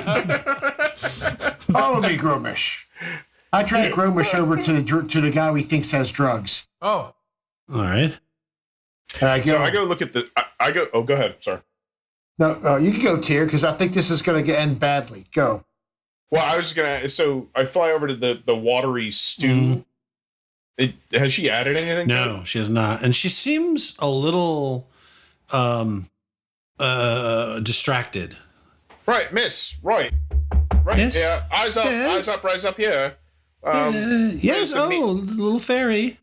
Follow me, Gromish. I drag Gromish over to the guy we thinks has drugs. Oh, All right. And I go, So I go look at the. I go. Oh, go ahead. Sorry. No, you can go, Tyr, because I think this is going to end badly. Go. Well, I was just gonna. So I fly over to the watery stew. Has she added anything? No, she has not, and she seems a little distracted. Right, miss. Right. Yes? Yeah. Eyes up. Yes? Eyes up. Rise up here. Yes. the meat? Little fairy.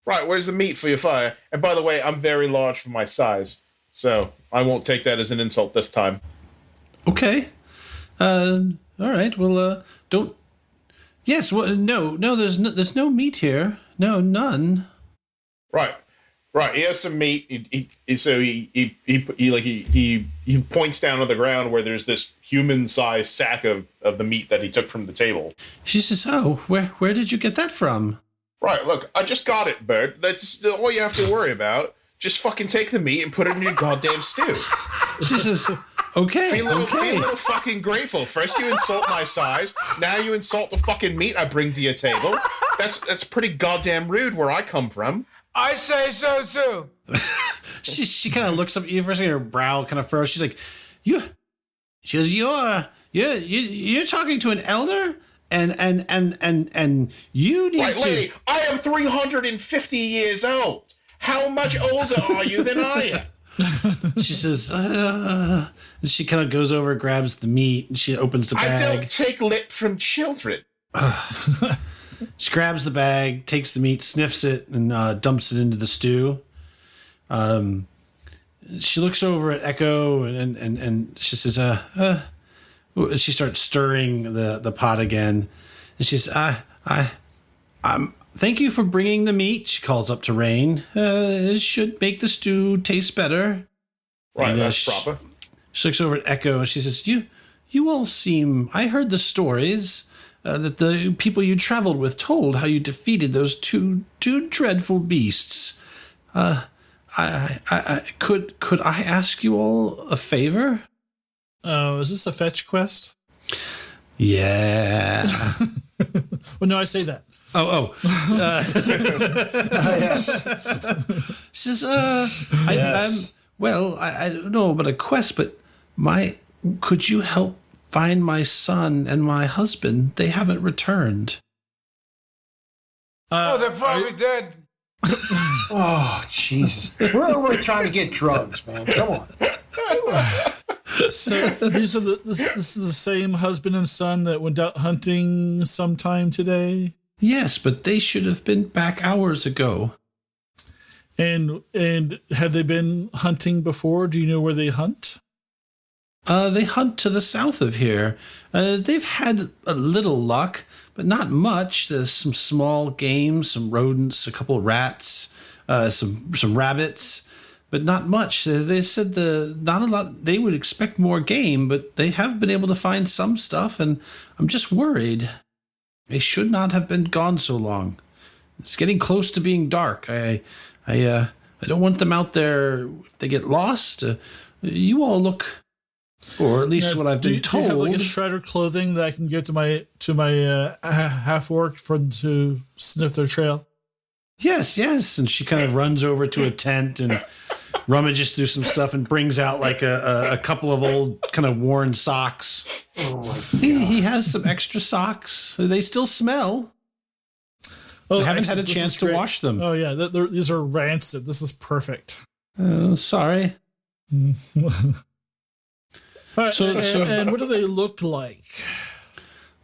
Right. Where's the meat for your fire? And by the way, I'm very large for my size, so I won't take that as an insult this time. Okay. All right. Well, don't. Yes. Well, no. There's no meat here. No, none. Right. He has some meat. He points down on the ground where there's this human-sized sack of the meat that he took from the table. She says, "Oh, where did you get that from?" Right. Look, I just got it, Bert. That's all you have to worry about. Just fucking take the meat and put it in your goddamn stew. She says, "Okay, Be a little okay." fucking grateful. First you insult my size, now you insult the fucking meat I bring to your table. That's pretty goddamn rude where I come from. I say so too. She kind of looks up at you for a second. Her brow kind of furrows. She's like, "You." She goes, "You're talking to an elder, and you need Right, to." lady, I am 350 years old. How much older are you than I am? She says, and she kind of goes over, grabs the meat, and she opens the bag. I don't take lip from children. She grabs the bag, takes the meat, sniffs it, and dumps it into the stew. She looks over at Echo, and she says, she starts stirring the pot again. And she says, thank you for bringing the meat, she calls up to Rain. It should make the stew taste better. Right, And, that's proper. She looks over at Echo, and she says, You all seem... I heard the stories that the people you traveled with told how you defeated those two dreadful beasts. Could I ask you all a favor? Oh, is this a fetch quest? Yeah. Well, no, I say that. Yes. She says, Yes. I don't know about a quest, but could you help find my son and my husband? They haven't returned. They're probably dead. Oh, Jesus. We're over here trying to get drugs, man. Come on. So this is the same husband and son that went out hunting sometime today? Yes, but they should have been back hours ago. And have they been hunting before? Do you know where they hunt? They hunt to the south of here. They've had a little luck, but not much. There's some small game, some rodents, a couple of rats, some rabbits, but not much. They said not a lot. They would expect more game, but they have been able to find some stuff, and I'm just worried. They should not have been gone so long. It's getting close to being dark. I don't want them out there if they get lost. You all look, or at least what I've been told. Do you have like a shredder clothing that I can get to my half orc to sniff their trail? Yes. And she kind of runs over to a tent and rummages through some stuff and brings out like a couple of old kind of worn socks. Oh, my God. He has some extra socks. They still smell. Oh, I haven't had a this chance is to great. wash them. Oh yeah, these are rancid. This is perfect. Sorry. All right, So- and what do they look like?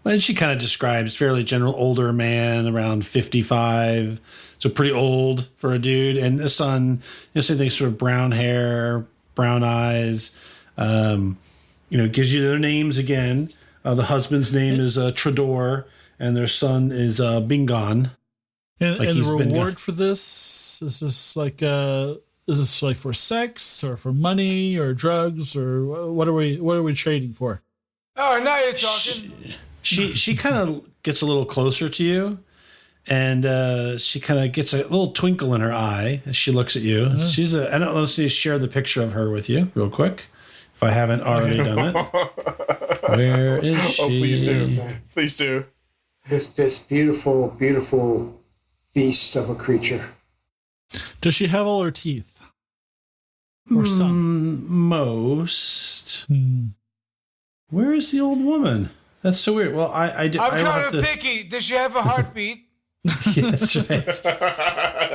And she kind of describes fairly general older man, around 55. So pretty old for a dude. And the son, same thing, sort of brown hair, brown eyes. Gives you their names again. The husband's name is Trador, and their son is Bingon. And, Like and he's the been reward for this is this like for sex or for money or drugs or what are we trading for? Oh, now you're talking. She kind of gets a little closer to you, and she kind of gets a little twinkle in her eye as she looks at you. I don't know if you share the picture of her with you real quick, if I haven't already done it. Where is she? Oh, please do. Please do. This beautiful, beautiful beast of a creature. Does she have all her teeth? or some? Most. Where is the old woman? That's so weird. Well, I I'm kind of picky. Does she have a heartbeat? Yeah, that's right.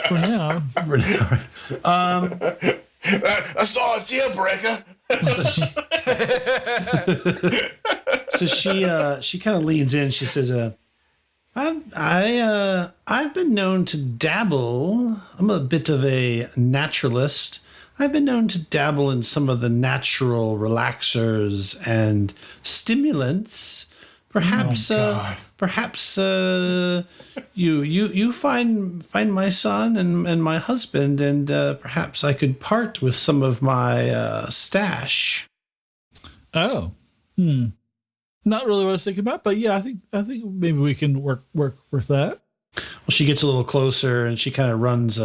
For now. For now. That's all a deal breaker. So she kind of leans in. She says, I've been known to dabble. I'm a bit of a naturalist. I've been known to dabble in some of the natural relaxers and stimulants. Perhaps, you find my son and my husband, and perhaps I could part with some of my stash. Oh, not really what I was thinking about, but yeah, I think maybe we can work with that. Well, she gets a little closer and she kind of runs.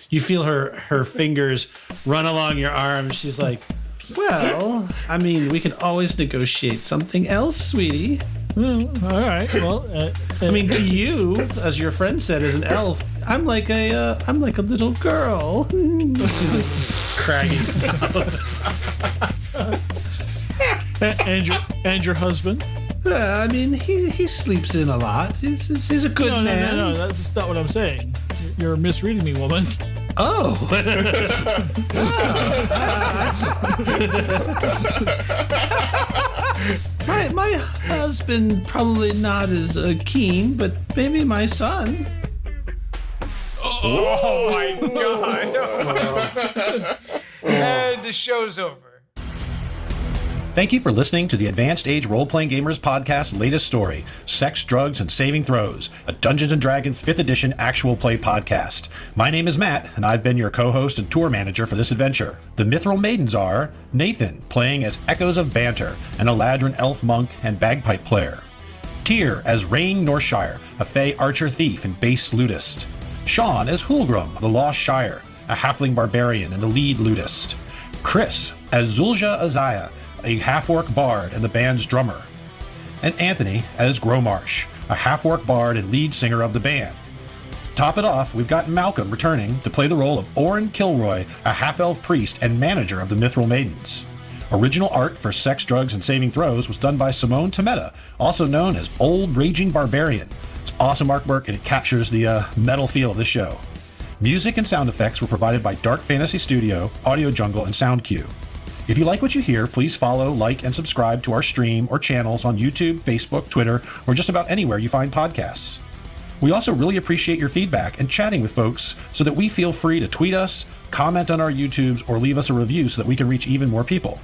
You feel her fingers run along your arm. She's like, "Well, I mean, we can always negotiate something else, sweetie." All right. Well, I mean, to you, as your friend said, as an elf, I'm like a little girl. She's like craggy. and your husband? I mean, he sleeps in a lot. He's a good man. No, that's not what I'm saying. You're misreading me, woman. Oh. my husband probably not as keen, but maybe my son. Oh my God. And the show's over. Thank you for listening to the Advanced Age Role-Playing Gamers podcast latest story, Sex, Drugs, and Saving Throws, a Dungeons & Dragons 5th edition actual play podcast. My name is Matt, and I've been your co-host and tour manager for this adventure. The Mithril Maidens are Nathan, playing as Echoes of Banter, an Eladrin elf monk and bagpipe player. Tyr as Rain Northshire, a Fey archer thief and bass lutist. Sean as Hulgrim, the Lost Shire, a halfling barbarian and the lead lutist. Chris as Zulja Azaya, a half-orc bard and the band's drummer. And Anthony as Gromarsh, a half-orc bard and lead singer of the band. To top it off, we've got Malcolm returning to play the role of Orin Kilroy, a half-elf priest and manager of the Mithril Maidens. Original art for Sex, Drugs, and Saving Throws was done by Simone Tometa, also known as Old Raging Barbarian. It's awesome artwork and it captures the metal feel of the show. Music and sound effects were provided by Dark Fantasy Studio, Audio Jungle, and SoundQ. If you like what you hear, please follow, like, and subscribe to our stream or channels on YouTube, Facebook, Twitter, or just about anywhere you find podcasts. We also really appreciate your feedback and chatting with folks so that we feel free to tweet us, comment on our YouTubes, or leave us a review so that we can reach even more people.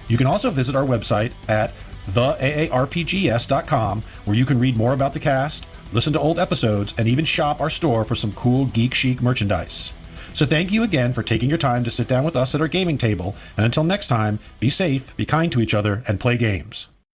You can also visit our website at theaarpgs.com, where you can read more about the cast, listen to old episodes, and even shop our store for some cool geek chic merchandise. So thank you again for taking your time to sit down with us at our gaming table, and until next time, be safe, be kind to each other, and play games.